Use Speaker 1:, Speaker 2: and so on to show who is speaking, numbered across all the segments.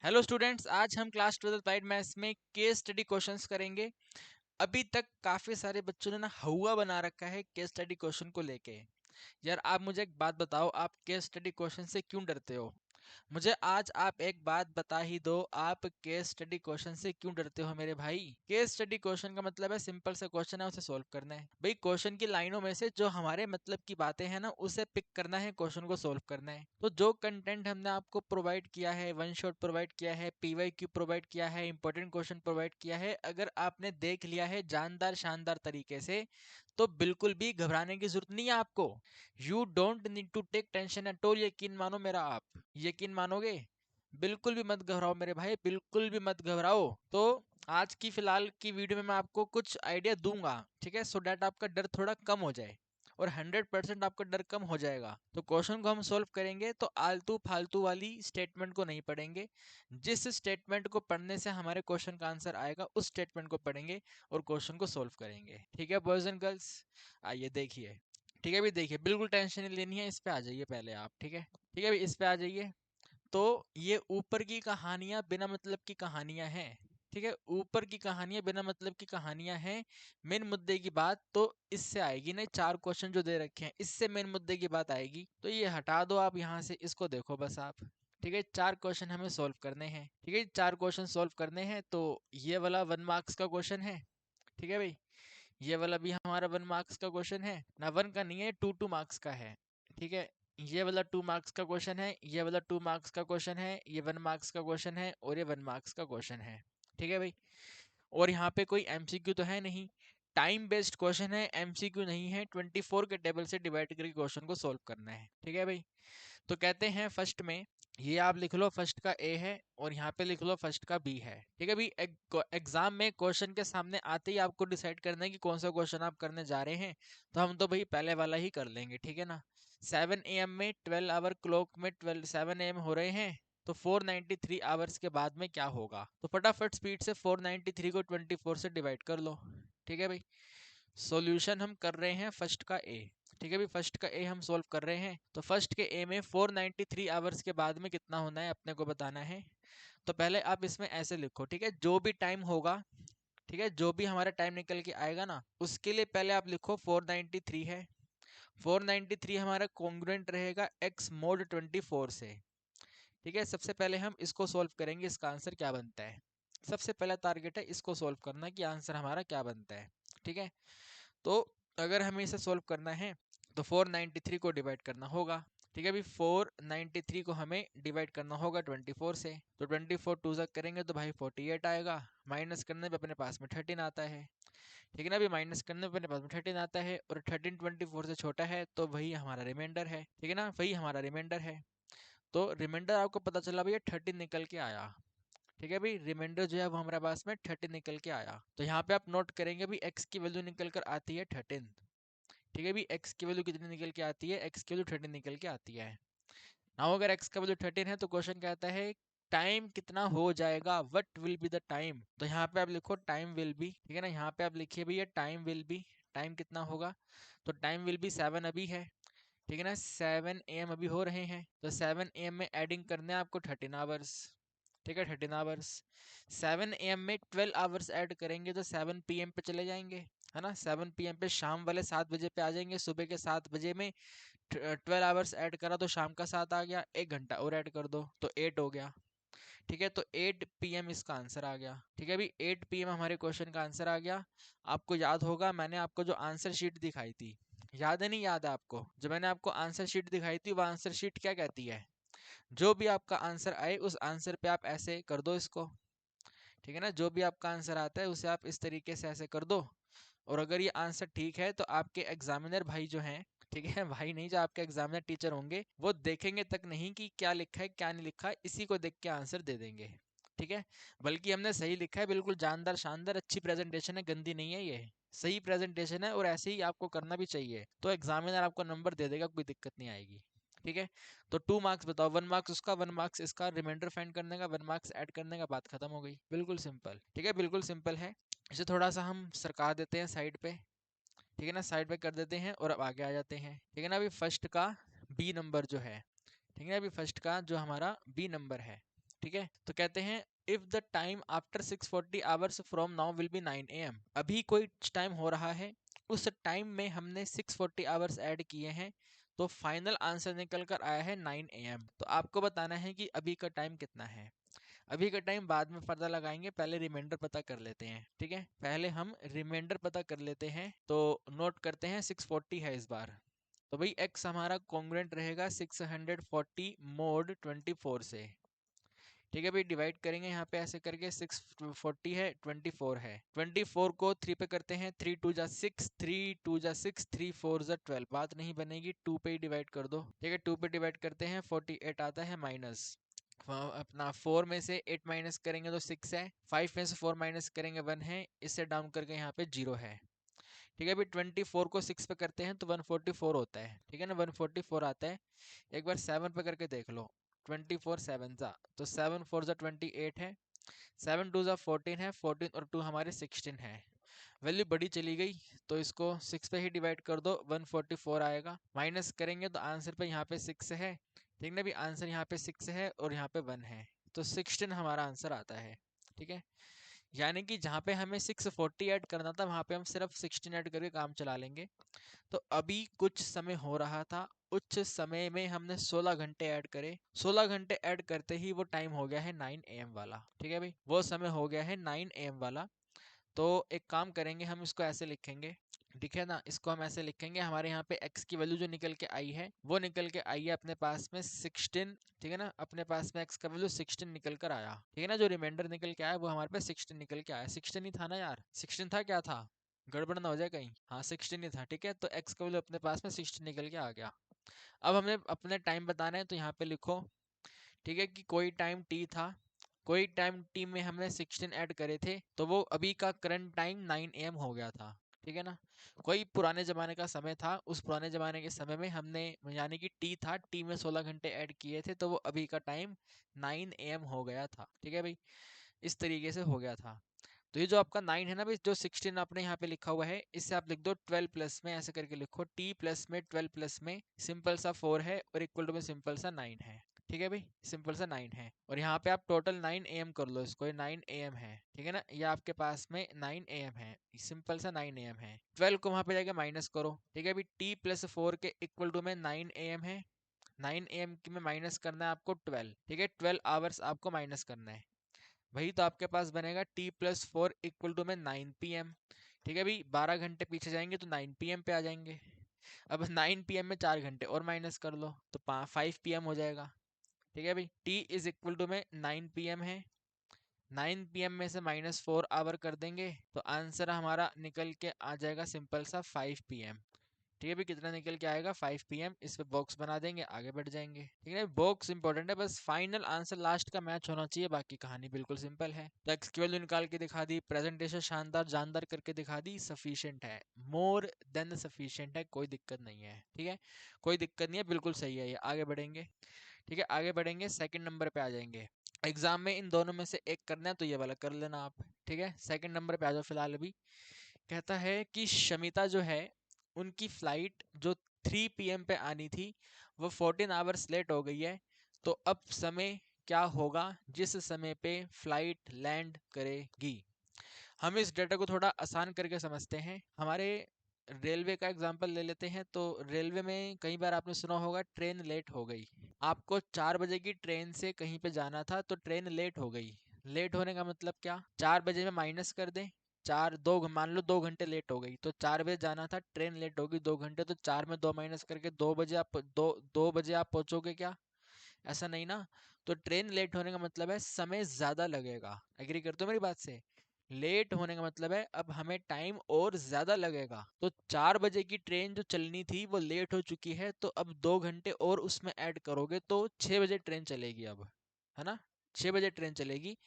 Speaker 1: Hello students, आज हम class 12 applied maths में केस स्टडी क्वेश्चंस करेंगे। अभी तक काफी सारे बच्चों ने ना हवा बना रखा है केस स्टडी क्वेश्चन को लेके। यार आप मुझे एक बात बताओ, आप केस स्टडी क्वेश्चन से क्यों डरते हो? मुझे आज आप एक बात बता ही दो, आप केस स्टडी क्वेश्चन से क्यों डरते हो मेरे भाई? केस स्टडी क्वेश्चन का मतलब है सिंपल सा क्वेश्चन है, उसे सॉल्व करना है भाई। क्वेश्चन की लाइनों में से जो हमारे मतलब की बातें हैं ना, उसे पिक करना है, क्वेश्चन को सॉल्व करना है। तो जो कंटेंट हमने आपको प्रोवाइड किया है, वन शॉट प्रोवाइड किया है, पीवाईक्यू प्रोवाइड किया है, इंपॉर्टेंट क्वेश्चन प्रोवाइड किया है, अगर आपने देख लिया है जानदार शानदार तरीके से, तो बिल्कुल भी घबराने की जरूरत नहीं है आपको। You don't need to take tension at all. यकीन मानो मेरा, आप यकीन मानोगे? बिल्कुल भी मत घबराओ मेरे भाई, बिल्कुल भी मत घबराओ। तो आज की फिलहाल की वीडियो में मैं आपको कुछ आइडिया दूंगा, ठीक है, सो डैट आपका डर थोड़ा कम हो जाए, और 100% आपका डर कम हो जाएगा। तो क्वेश्चन को हम सॉल्व करेंगे तो आलतू फालतू वाली स्टेटमेंट को नहीं पढ़ेंगे। जिस स्टेटमेंट को पढ़ने से हमारे क्वेश्चन का आंसर आएगा, उस स्टेटमेंट को पढ़ेंगे और क्वेश्चन को सॉल्व करेंगे। ठीक है बॉयज एंड गर्ल्स, आइए देखिए। ठीक है भी, देखिए बिल्कुल टेंशन नहीं लेनी है। इस पे आ जाइए पहले आप, ठीक है? ठीक है भी, इस पे आ जाइए। तो ये ऊपर की कहानियां बिना मतलब की कहानियां हैं। ठीक है, ऊपर की कहानियां बिना मतलब की कहानियां हैं। मेन मुद्दे की बात तो इससे आएगी नहीं, चार क्वेश्चन जो दे रखे हैं इससे मेन मुद्दे की बात आएगी। तो ये हटा दो आप यहाँ से, इसको देखो बस आप। ठीक है, चार क्वेश्चन हमें सॉल्व करने हैं। ठीक है, चार क्वेश्चन सॉल्व करने हैं। तो ये वाला 1 मार्क्स का क्वेश्चन है। ठीक है भाई, ये वाला भी हमारा 1 मार्क्स का क्वेश्चन है ना, 1 का नहीं है, 2 2 मार्क्स का है। ठीक है, ये वाला 2 मार्क्स का क्वेश्चन है, ये वाला 2 मार्क्स का क्वेश्चन है, ये 1 मार्क्स का क्वेश्चन है, और ये 1 मार्क्स का क्वेश्चन है। ठीक है भाई, और यहाँ पे कोई एमसीक्यू तो है नहीं, टाइम बेस्ड क्वेश्चन है, एमसीक्यू नहीं है। 24 के टेबल से डिवाइड करके क्वेश्चन को सोल्व करना है। ठीक है भाई, तो कहते हैं फर्स्ट में, ये आप लिख लो फर्स्ट का ए है, और यहाँ पे लिख लो फर्स्ट का बी है। ठीक है भाई, एग्जाम में क्वेश्चन के सामने आते ही आपको डिसाइड करना है कि कौन सा क्वेश्चन आप करने जा रहे हैं। तो हम तो भाई पहले वाला ही कर लेंगे, ठीक है ना। 7 AM में 12 आवर क्लॉक में 7 AM हो रहे हैं, तो 493 आवर्स के बाद में क्या होगा? तो फटाफट स्पीड से 493 को 24 से डिवाइड कर लो। ठीक है भाई, सॉल्यूशन हम कर रहे हैं फर्स्ट का ए। ठीक है भाई, फर्स्ट का ए हम सोल्व कर रहे हैं। तो फर्स्ट के ए में 493 आवर्स के बाद में कितना होना है अपने को बताना है। तो पहले आप इसमें ऐसे लिखो, ठीक है, जो भी टाइम होगा, ठीक है, जो भी हमारा टाइम निकल के आएगा ना, उसके लिए पहले आप लिखो 493 है। 493 हमारा कॉन्ग्रुएंट रहेगा x mod 24 से। ठीक है, सबसे पहले हम इसको सोल्व करेंगे, इसका आंसर क्या बनता है। सबसे पहला टारगेट है इसको सोल्व करना कि आंसर हमारा क्या बनता है। ठीक है, तो अगर हमें इसे सोल्व करना है तो 493 को डिवाइड करना होगा। ठीक है, अभी 493 को हमें डिवाइड करना होगा 24 से। तो 24 टू ज़ा करेंगे तो भाई 48 आएगा। माइनस करने पे अपने पास में 13 आता है। ठीक है ना, अभी माइनस करने पे अपने पास में 13 आता है, और 13 24 से छोटा है, तो वही हमारा रिमाइंडर है। ठीक है ना, वही हमारा रिमाइंडर है। तो रिमाइंडर आपको पता चला भैया 13 निकल के आया। ठीक है भाई, रिमाइंडर जो है वो हमारे पास में 13 निकल के आया। तो यहाँ पे आप नोट करेंगे भी x की वैल्यू निकल कर आती है 13। ठीक है भाई, x की वैल्यू कितनी निकल के आती है? x की वैल्यू 13 निकल के आती है। नाउ अगर x का वैल्यू 13 है तो क्वेश्चन कहता है टाइम कितना हो जाएगा, what will be the time. तो यहाँ पे आप लिखो टाइम विल बी। ठीक है ना, यहाँ पे आप लिखिए भैया टाइम विल बी, टाइम कितना होगा। तो टाइम विल बी 7 अभी है। ठीक है ना, 7 AM अभी हो रहे हैं, तो 7 AM में एडिंग करने हैं आपको 13 आवर्स। ठीक है, 13 आवर्स। 7 AM में 12 आवर्स ऐड करेंगे तो 7 PM पे चले जाएंगे, है ना। 7 PM पे शाम वाले 7 बजे पे आ जाएंगे। सुबह के 7 बजे में 12 आवर्स ऐड करा तो शाम का 7 आ गया, 1 घंटा और ऐड कर दो तो 8 हो गया। ठीक है, तो 8 PM इसका आंसर आ गया। ठीक है भाई, 8 PM हमारे क्वेश्चन का आंसर आ गया। आपको याद होगा मैंने आपको जो आंसर शीट दिखाई थी, याद है नहीं याद है आपको? जो मैंने आपको आंसर शीट दिखाई थी, वो आंसर शीट क्या कहती है? जो भी आपका आंसर आए उस आंसर पे आप ऐसे कर दो इसको। ठीक है ना, जो भी आपका आंसर आता है उसे आप इस तरीके से ऐसे कर दो। और अगर ये आंसर ठीक है तो आपके एग्जामिनर भाई जो हैं, ठीक है, भाई नहीं, जो आपके एग्जामिनर टीचर होंगे, वो देखेंगे तक नहीं कि क्या लिखा है क्या नहीं लिखा, इसी को देख के आंसर दे देंगे। ठीक है, बल्कि हमने सही लिखा है, बिल्कुल जानदार शानदार अच्छी प्रेजेंटेशन है, गंदी नहीं है ये, सही प्रेजेंटेशन है, और ऐसे ही आपको करना भी चाहिए, तो एग्जामिनर आपको नंबर दे देगा, कोई दिक्कत नहीं आएगी। ठीक है, तो 2 मार्क्स बताओ, 1 मार्क्स उसका, 1 मार्क्स इसका, रिमाइंडर फाइंड करने का, 1 मार्क्स ऐड करने का, बात खत्म हो गई। बिल्कुल सिंपल। ठीक है, बिल्कुल सिंपल है। इसे थोड़ा सा हम सरका देते हैं साइड पे। ठीक है ना, साइड पे कर देते हैं और अब आगे आ जाते हैं। ठीक है ना, अभी फर्स्ट का बी नंबर जो है, ठीक है ना, अभी फर्स्ट का जो हमारा बी नंबर है, ठीक है, तो कहते हैं if the time after 640 hours from now will be 9 AM। अभी कोई टाइम हो रहा है, उस टाइम में हमने 640 आवर्स ऐड किए हैं, तो फाइनल आंसर निकल कर आया है 9 AM। तो आपको बताना है कि अभी का टाइम कितना है। अभी का टाइम बाद में पता लगाएंगे, पहले रिमाइंडर पता कर लेते हैं। ठीक है, पहले हम रिमाइंडर पता कर लेते हैं। तो नोट करते हैं 640 है इस बार, तो भाई x हमारा कॉन्ग्रुएंट रहेगा 640 मोड 24 से। ठीक है भाई, डिवाइड करेंगे यहाँ पे ऐसे करके, 640 है, 24 है, 24 को 3 पे करते हैं, 3 2 जा 6, 3 2 जा 6, 3 4 जा 12, बात नहीं बनेगी, 2 पे ही डिवाइड कर दो। ठीक है, 2 पे डिवाइड करते हैं, 48 आता है माइनस, अपना 4 में से 8 माइनस करेंगे तो 6 है, 5 में से 4 माइनस करेंगे 1 है, इससे डाउन करके यहाँ पे 0 है। ठीक है, अभी 24 को 6 पे करते हैं तो 144 होता है। ठीक है ना, 144 आता है। एक बार 7 पे करके देख लो, 24 7 जा, तो 7 4 जा 28 है, 7 2 जा 14 है, 14 और 2 हमारे 16 है। वैल्यू बड़ी चली गई, तो इसको 6 पे ही डिवाइड कर दो, 144 आएगा। माइनस करेंगे तो आंसर पे यहाँ पे 6 है। ठीक ना, भी आंसर यहाँ पे 6 है और यहाँ पे 1 है, तो 16 हमारा आंसर आता है। ठीक है, यानी कि जहाँ पे हमें 640 ऐड करना था, वहाँ पे हम सिर्फ 16 ऐड करके काम चला लेंगे। तो अभी कुछ समय हो रहा था, उच्च समय में हमने 16 घंटे ऐड करे, 16 घंटे ऐड करते ही वो टाइम हो गया है 9 AM वाला। ठीक है भाई, वो समय हो गया है 9 AM वाला। तो एक काम करेंगे, हम इसको ऐसे लिखेंगे, ठीक है ना, इसको हम ऐसे लिखेंगे, हमारे यहाँ पे x की वैल्यू जो निकल के आई है, वो निकल के आई है अपने पास में 16। ठीक है ना, अपने पास में x का वैल्यू 16 निकल कर आया। ठीक है ना, जो रिमाइंडर निकल के आया वो हमारे पास 16 निकल के आया। 16 ही था ना यार, 16 था, क्या था, गड़बड़ ना हो जाए कहीं, हाँ 16 ही था। ठीक है, तो x का वैल्यू अपने पास में 16 निकल के आ गया। अब हमने अपने टाइम बताना है, तो यहाँ पे लिखो, ठीक है, कि कोई टाइम t था, कोई टाइम टी में हमने 16 ऐड करे थे, तो वो अभी का करंट टाइम 9 AM हो गया था। ठीक है ना, कोई पुराने जमाने का समय था, उस पुराने जमाने के समय में हमने, यानी कि टी था, टी में 16 घंटे ऐड किए थे, तो वो अभी का टाइम 9 AM हो गया था। ठीक है भाई, इस तरीके से हो गया था। तो ये जो आपका 9 है ना भाई, जो 16 आपने यहाँ पे लिखा हुआ है, इससे आप लिख दो 12 प्लस में, ऐसे करके लिखो, टी प्लस में 12 प्लस में सिंपल सा 4 है और इक्वल टू में सिंपल सा 9 है। ठीक है भाई, सिंपल सा 9 है, और यहाँ पे आप टोटल 9 AM कर लो इसको, ये 9 AM है। ठीक है ना, ये आपके पास में 9 AM है, सिंपल सा 9 AM है। 12 को वहाँ पे जाके माइनस करो। ठीक है, अभी टी प्लस 4 के इक्वल टू में 9 AM है, 9 AM की में माइनस करना है आपको 12। ठीक है, 12 आवर्स आपको माइनस करना है, वही तो आपके पास बनेगा t प्लस 4 इक्वल टू में 9 PM। ठीक है भाई, 12 घंटे पीछे जाएंगे तो 9 PM पे आ जाएंगे। अब 9 PM में 4 घंटे और माइनस कर लो तो 5 PM हो जाएगा। ठीक है भाई, t इज इक्वल टू में 9 PM है, 9 PM में से -4 आवर कर देंगे तो आंसर हमारा निकल के आ जाएगा सिंपल सा 5 PM। ठीक है भाई, कितना निकल के आएगा 5 PM, इस पे बॉक्स बना देंगे, आगे बढ़ जाएंगे। ठीक है, बॉक्स इंपॉर्टेंट है, बस फाइनल आंसर लास्ट का मैच होना चाहिए, बाकी कहानी बिल्कुल सिंपल है। तो एक्स की वैल्यू निकाल के दिखा दी, प्रेजेंटेशन शानदार जानदार करके दिखा दी, सफिशिएंट है, मोर देन सफिशिएंट है, कोई दिक्कत नहीं है। ठीक है, कोई दिक्कत नहीं है, बिल्कुल सही है ये, आगे बढ़ेंगे। ठीक है, आगे बढ़ेंगे, सेकंड नंबर पे आ जाएंगे। एग्जाम में इन दोनों में से एक करना है तो ये वाला कर लेना आप। ठीक है, सेकंड नंबर पे आ जाओ फिलहाल। अभी कहता है कि शमिता जो है, उनकी फ्लाइट जो 3 PM पे आनी थी, वो 14 आवर्स लेट हो गई है, तो अब समय क्या होगा जिस समय पे फ्लाइट लैंड करेगी। हम इस डेटा को थोड़ा आसान करके समझते हैं, हमारे रेलवे का एग्जांपल ले लेते हैं। तो रेलवे में कई बार आपने सुना होगा ट्रेन लेट हो गई, आपको 4 बजे की ट्रेन से कहीं पे जाना था तो ट्रेन लेट हो गई। लेट होने का मतलब क्या, 4 बजे में माइनस कर दें, चार दो मान लो 2 घंटे लेट हो गई, तो 4 बजे जाना था, ट्रेन लेट होगी 2 घंटे, तो 4 में 2 माइनस करके 2 बजे आप 2 बजे आप पहुंचोगे क्या, ऐसा नहीं ना। तो ट्रेन लेट होने का मतलब है समय ज्यादा लगेगा, एग्री करते हो मेरी बात से। लेट होने का मतलब है अब हमें टाइम और ज्यादा लगेगा, तो 4 बजे की ट्रेन जो चलनी थी वो लेट हो चुकी है, तो अब 2 घंटे और उसमें ऐड करोगे तो 6 बजे ट्रेन चलेगी अब, है ना, 6 बजे ट्रेन चलेगी।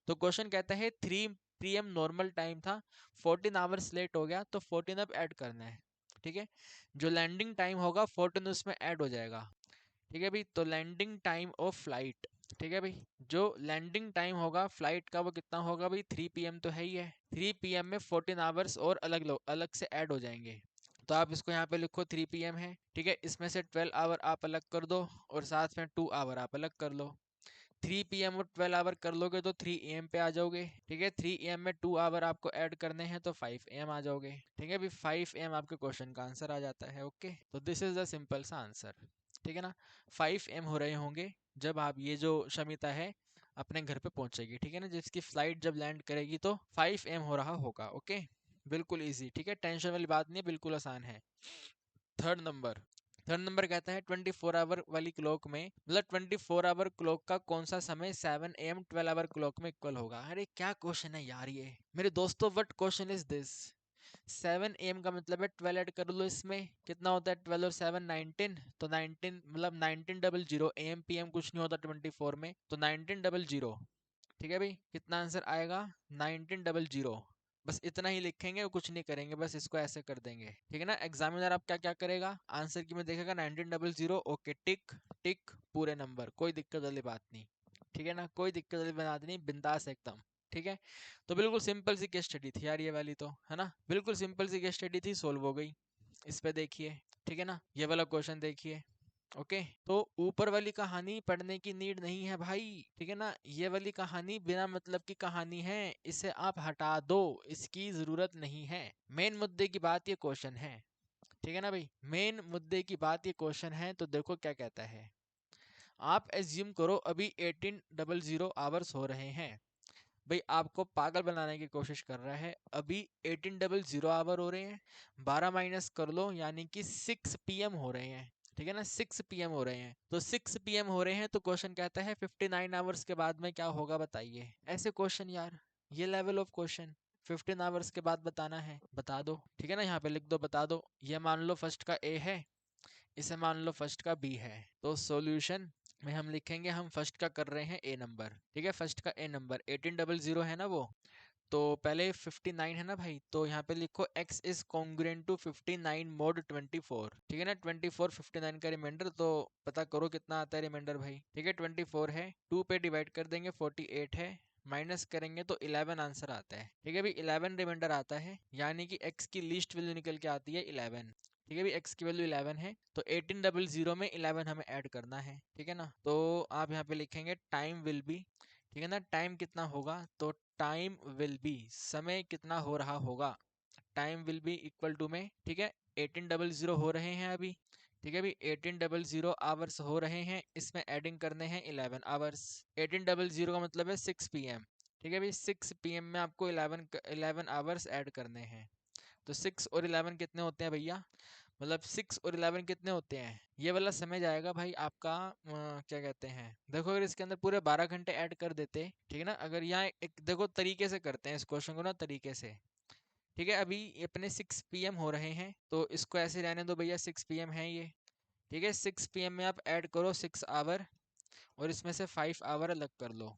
Speaker 1: तो क्वेश्चन कहता है 3 PM नॉर्मल टाइम था, 14 आवर्स लेट हो गया, तो 14 अब ऐड करना है। ठीक है, जो लैंडिंग टाइम होगा 14 उसमें ऐड हो जाएगा। ठीक है भाई, तो लैंडिंग टाइम ऑफ फ्लाइट, ठीक है भाई, जो लैंडिंग टाइम होगा फ्लाइट का वो कितना होगा भाई, 3 PM तो है ही है, 3 PM में 14 आवर्स और अलग से ऐड हो जाएंगे। तो आप इसको यहाँ पे लिखो 3 PM है। ठीक है, इसमें से 12 आवर आप अलग कर दो और साथ में 2 आवर आप अलग कर लो। 3 PM और 12 आवर कर लोगे तो 3 AM पे आ जाओगे। ठीक है, 3 AM में 2 आवर आपको ऐड करने हैं तो 5 AM आ जाओगे। ठीक है, अभी 5 AM आपके क्वेश्चन का आंसर आ जाता है। ओके, तो दिस इज द सिंपल सा आंसर। ठीक है ना, 5 AM हो रहे होंगे जब आप ये जो शमिता है अपने घर पे पहुंचेगी। ठीक है ना, जिसकी फ्लाइट जब लैंड करेगी तो 5 AM हो रहा होगा। ओके, बिल्कुल इजी। ठीक है, टेंशन वाली बात नहीं है, बिल्कुल आसान है। थर्ड नंबर, थर्ड नंबर कहता है 24 आवर वाली क्लॉक में, मतलब 24 आवर क्लॉक का कौन सा समय 7 AM 12 आवर क्लॉक में इक्वल होगा। अरे क्या क्वेश्चन है यार ये मेरे दोस्तों, what question is this. 7 AM का मतलब है 12 ऐड कर लो, इसमें कितना होता है 12 और 7 19, तो 19 मतलब 1900, AM PM कुछ नहीं होता 24 में, तो 1900। ठीक है भाई, कितना आंसर आएगा 1900। बस इतना ही लिखेंगे और कुछ नहीं करेंगे, बस इसको ऐसे कर देंगे। ठीक है ना, एग्जामिनर आप क्या क्या करेगा, आंसर की में देखेगा 1900। ओके, टिक टिक, पूरे नंबर, कोई दिक्कत वाली बात नहीं। ठीक है ना, कोई दिक्कत वाली बात नहीं, बिंदास एकदम। ठीक है, तो बिल्कुल सिंपल सी केस स्टडी थी यार ये वाली, तो है ना, बिल्कुल सिंपल सी केस स्टडी थी, सोल्व हो गई। इस पे देखिए। ठीक है ना, ये वाला क्वेश्चन देखिए। ओके, तो ऊपर वाली कहानी पढ़ने की नीड नहीं है भाई। ठीक है ना, ये वाली कहानी बिना मतलब की कहानी है, इसे आप हटा दो, इसकी जरूरत नहीं है। मेन मुद्दे की बात ये क्वेश्चन है। ठीक है ना भाई, मेन मुद्दे की बात ये क्वेश्चन है। तो देखो क्या कहता है, आप एज्यूम करो अभी 1800 आवर्स हो रहे हैं। भाई आपको पागल बनाने की कोशिश कर रहा है। अभी 1800 आवर हो रहे हैं, 12 माइनस कर लो, यानी कि 6 PM हो रहे हैं। ठीक है ना, 6 PM हो रहे हैं, तो 6 PM हो रहे हैं, तो क्वेश्चन कहता है 59 आवर्स के बाद में क्या होगा बताइए। ऐसे क्वेश्चन यार, ये लेवल ऑफ क्वेश्चन, 15 आवर्स के बाद बताना है, बता दो। ठीक है ना, यहाँ पे लिख दो, बता दो। ये मान लो फर्स्ट का ए है, इसे मान लो फर्स्ट का बी है, तो सॉल्यूशन में हम लिखेंगे, हम फर्स्ट का कर रहे हैं ए नंबर। ठीक है, फर्स्ट का ए नंबर 1800 है ना वो, तो पहले 59 है ना भाई, तो यहाँ पे लिखो x is congruent to 59 mod 24। ठीक है ना, 24 59 का रिमाइंडर, तो पता करो कितना आता है रिमाइंडर भाई। ठीक है, 24 है, 2 पे डिवाइड कर देंगे 48 है, माइनस करेंगे तो 11 आंसर आता है। ठीक है भाई, 11 रिमाइंडर आता है, यानी कि x की लीस्ट वैल्यू निकल के आती है 11। ठीक है भाई, x की वैल्यू 11 है, तो 1800 में 11 हमें ऐड करना है। ठीक है ना, तो आप यहाँ पे लिखेंगे टाइम विल बी। ठीक है ना, टाइम कितना होगा, तो टाइम विल बी, समय कितना हो रहा होगा, time will be equal to में, ठीक है, 1800 हो रहे हैं अभी। ठीक है भाई, 1800 आवर्स हो रहे हैं, इसमें एडिंग करने हैं 11 आवर्स। 1800 का मतलब है 6 PM। ठीक है भाई, 6 PM में आपको 11 आवर्स ऐड करने हैं, तो 6 और 11 कितने होते हैं भैया, मतलब 6 और 11 कितने होते हैं, ये वाला समय जाएगा भाई आपका क्या कहते हैं, देखो अगर इसके अंदर पूरे 12 घंटे ऐड कर देते। ठीक है ना, अगर यहाँ एक देखो तरीके से करते हैं इस क्वेश्चन को ना, तरीके से। ठीक है, अभी अपने 6 PM हो रहे हैं, तो इसको ऐसे रहने दो भैया, 6 PM है ये। ठीक है, 6 PM में आप ऐड करो 6 आवर, और इसमें से 5 आवर अलग कर लो।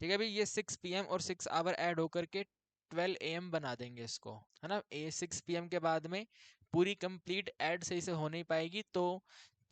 Speaker 1: ठीक है भाई, ये 6 PM और 6 आवर ऐड होकर के 12 AM बना देंगे इसको, है ना। 6 PM के बाद में पूरी कंप्लीट ऐड सही से हो नहीं पाएगी, तो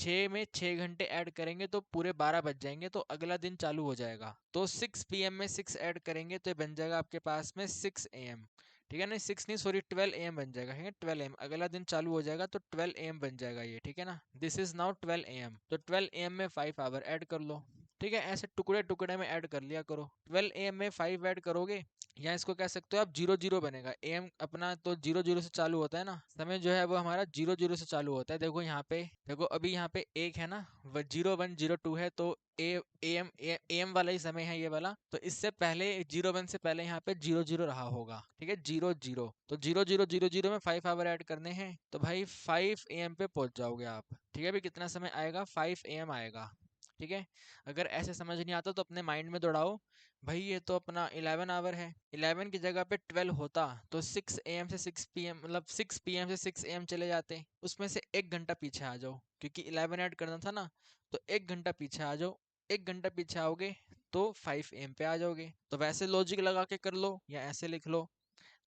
Speaker 1: 6 में 6 घंटे ऐड करेंगे तो पूरे 12 बज जाएंगे, तो अगला दिन चालू हो जाएगा। तो 6 PM में 6 ऐड करेंगे तो ये बन जाएगा आपके पास में 6 AM। ठीक है ना, 6 नहीं सॉरी 12 AM बन जाएगा। ठीक है, 12 AM अगला दिन चालू हो जाएगा, तो 12 AM बन जाएगा ये। ठीक है ना, दिस इज नाउ 12 AM, तो 12 AM में 5 आवर ऐड कर लो। ठीक है, ऐसे टुकड़े टुकड़े में ऐड कर लिया करो। 12 AM में 5 ऐड करोगे, या इसको कह सकते हो आप 00 बनेगा। एम अपना तो 00 से चालू होता है ना, समय जो है वो हमारा 00 से चालू होता है। देखो यहाँ पे, देखो अभी यहाँ पे एक है ना, 0102 है, तो एम वाला ही समय है ये वाला, तो इससे पहले 01 से पहले यहाँ पे 00 रहा होगा। ठीक है, 00, तो 0000 में 5 आवर ऐड करने हैं, तो भाई 5 AM पे पहुंच जाओगे आप। ठीक है भाई, कितना समय आएगा, 5 AM आएगा। ठीक है, अगर ऐसे समझ नहीं आता तो अपने माइंड में दौड़ाओ, भाई ये तो अपना 11 आवर है, 11 की जगह पे 12 होता तो 6 AM से 6 PM, मतलब 6 PM से 6 AM चले जाते, उसमें से 1 घंटा पीछे आ जाओ, क्योंकि 11 ऐड करना था ना, तो 1 घंटा पीछे आ जाओ। 1 घंटा पीछे आओगे तो 5 AM पे आ जाओगे। तो वैसे लॉजिक लगा के कर लो, या ऐसे लिख लो।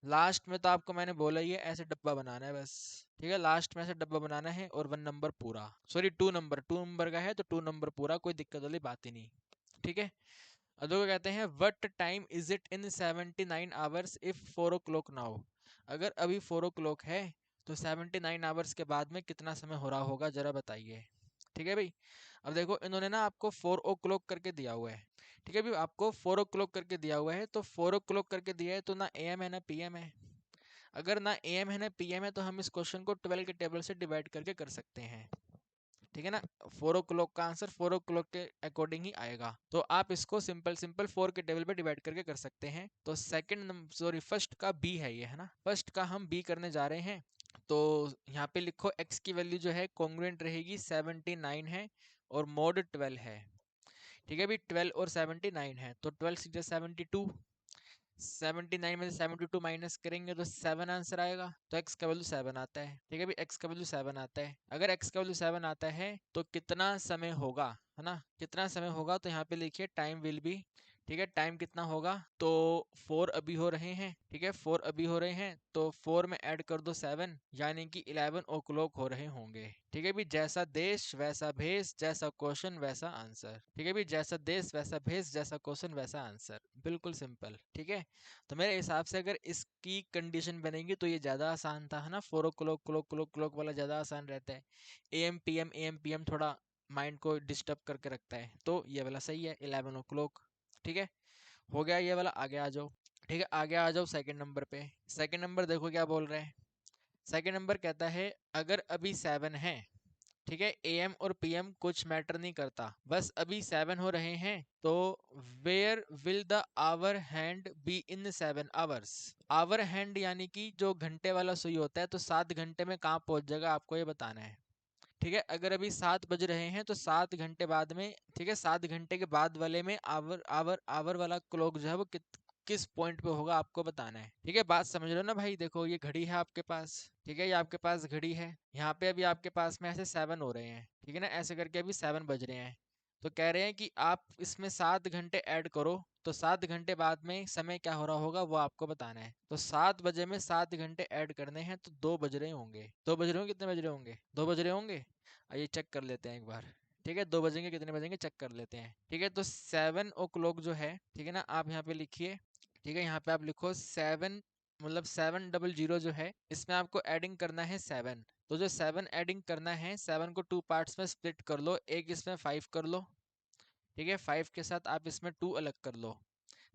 Speaker 1: लास्ट में तो आपको मैंने बोला ही है, ऐसे डब्बा बनाना है बस। ठीक है, लास्ट में ऐसे डब्बा बनाना है, और 1 नंबर पूरा, सॉरी 2 नंबर का है तो 2 नंबर पूरा, कोई दिक्कत वाली बात ही नहीं। ठीक है, अदो को कहते हैं what time is it in 79 hours if 4 o'clock now. अगर अभी 4 o'clock है, तो 79 आवर्स के बाद में कितना समय हो रहा होगा, जरा बताइए। ठीक है भाई, अब देखो इन्होंने ना आपको 4 o'clock करके दिया हुआ है। ठीक है, अभी आपको 4 o'clock करके दिया हुआ है, तो 4 o'clock करके दिया है तो ना AM है ना PM है। अगर ना AM है ना PM है तो हम इस क्वेश्चन को 12 के टेबल से डिवाइड करके कर सकते हैं। ठीक है ना, 4 o'clock का आंसर 4 o'clock के अकॉर्डिंग ही आएगा, तो आप इसको सिंपल सिंपल 4 के टेबल पे डिवाइड करके कर सकते हैं। तो फर्स्ट का बी है ये, है ना, फर्स्ट का हम बी करने जा रहे हैं। तो यहाँ पे लिखो x की वैल्यू जो है कॉन्ग्रुएंट रहेगी 79 है और मोड 12 है। ठीक है, अभी 12 और 79 है तो 12 सीधे 72, 79 में से 72 माइनस करेंगे तो 7 आंसर आएगा, तो x का वैल्यू 7 आता है। ठीक है, अभी x का वैल्यू 7 आता है। अगर x का वैल्यू 7 आता है तो कितना समय होगा, है ना, कितना समय होगा, तो यहाँ पे लिखिए टाइम विल बी। ठीक है, टाइम कितना होगा, तो 4 अभी हो रहे हैं। ठीक है, 4 अभी हो रहे हैं तो 4 में ऐड कर दो 7, यानी कि 11 o'clock हो रहे होंगे। ठीक है, भी जैसा देश वैसा भेष, जैसा क्वेश्चन वैसा आंसर। ठीक है, भी जैसा देश वैसा भेष, जैसा क्वेश्चन वैसा आंसर, बिल्कुल सिंपल। ठीक है, तो मेरे हिसाब से अगर इसकी कंडीशन बनेगी तो ये ज़्यादा आसान था, है ना, 4 o'clock क्लॉक क्लॉक क्लॉक वाला ज़्यादा आसान रहता है। AM PM थोड़ा माइंड को डिस्टर्ब करके रखता है, तो ये वाला सही है 11 o'clock। ठीक है, हो गया ये वाला, आगे आ जाओ। ठीक है, आगे आ जाओ सेकंड नंबर पे। सेकंड नंबर देखो क्या बोल रहे हैं। सेकंड नंबर कहता है अगर अभी 7 है, ठीक है, AM और PM कुछ मैटर नहीं करता, बस अभी 7 हो रहे हैं, तो where will the hour hand be in 7 hours। Hour hand यानी कि जो घंटे वाला सुई होता है, तो 7 घंटे में कहाँ पहुंच जाएगा आपको ये बताना है। ठीक है, अगर अभी 7 बज रहे हैं तो 7 घंटे बाद में, ठीक है, 7 घंटे के बाद वाले में आवर आवर आवर वाला क्लॉक जो है वो किस पॉइंट पे होगा आपको बताना है। ठीक है, बात समझ रहे हो ना भाई, देखो ये घड़ी है आपके पास। ठीक है, ये आपके पास घड़ी है, यहाँ पे अभी आपके पास में ऐसे 7 हो रहे हैं। ठीक है ना, ऐसे करके अभी 7 बज रहे हैं, तो कह रहे हैं कि आप इसमें 7 घंटे ऐड करो, तो 7 घंटे बाद में समय क्या हो रहा होगा वो आपको बताना है। तो 7 बजे में 7 घंटे ऐड करने हैं तो 2 बज रहे होंगे। 2 बज रहे होंगे, कितने बज रहे होंगे, 2 बज रहे होंगे। आइए चेक कर लेते हैं एक बार। ठीक है, 2 बजेंगे, कितने बजेंगे चेक कर लेते हैं। ठीक है, तो 7 o'clock जो है, ठीक है ना, आप यहाँ पे लिखिए। ठीक है, यहाँ पे आप लिखो 7, मतलब 700 जो है, इसमें आपको एडिंग करना है 7। तो जो 7 एडिंग करना है, 7 को 2 पार्ट्स में स्प्लिट कर लो, एक इसमें 5 कर लो। ठीक है, 5 के साथ आप इसमें 2 अलग कर लो।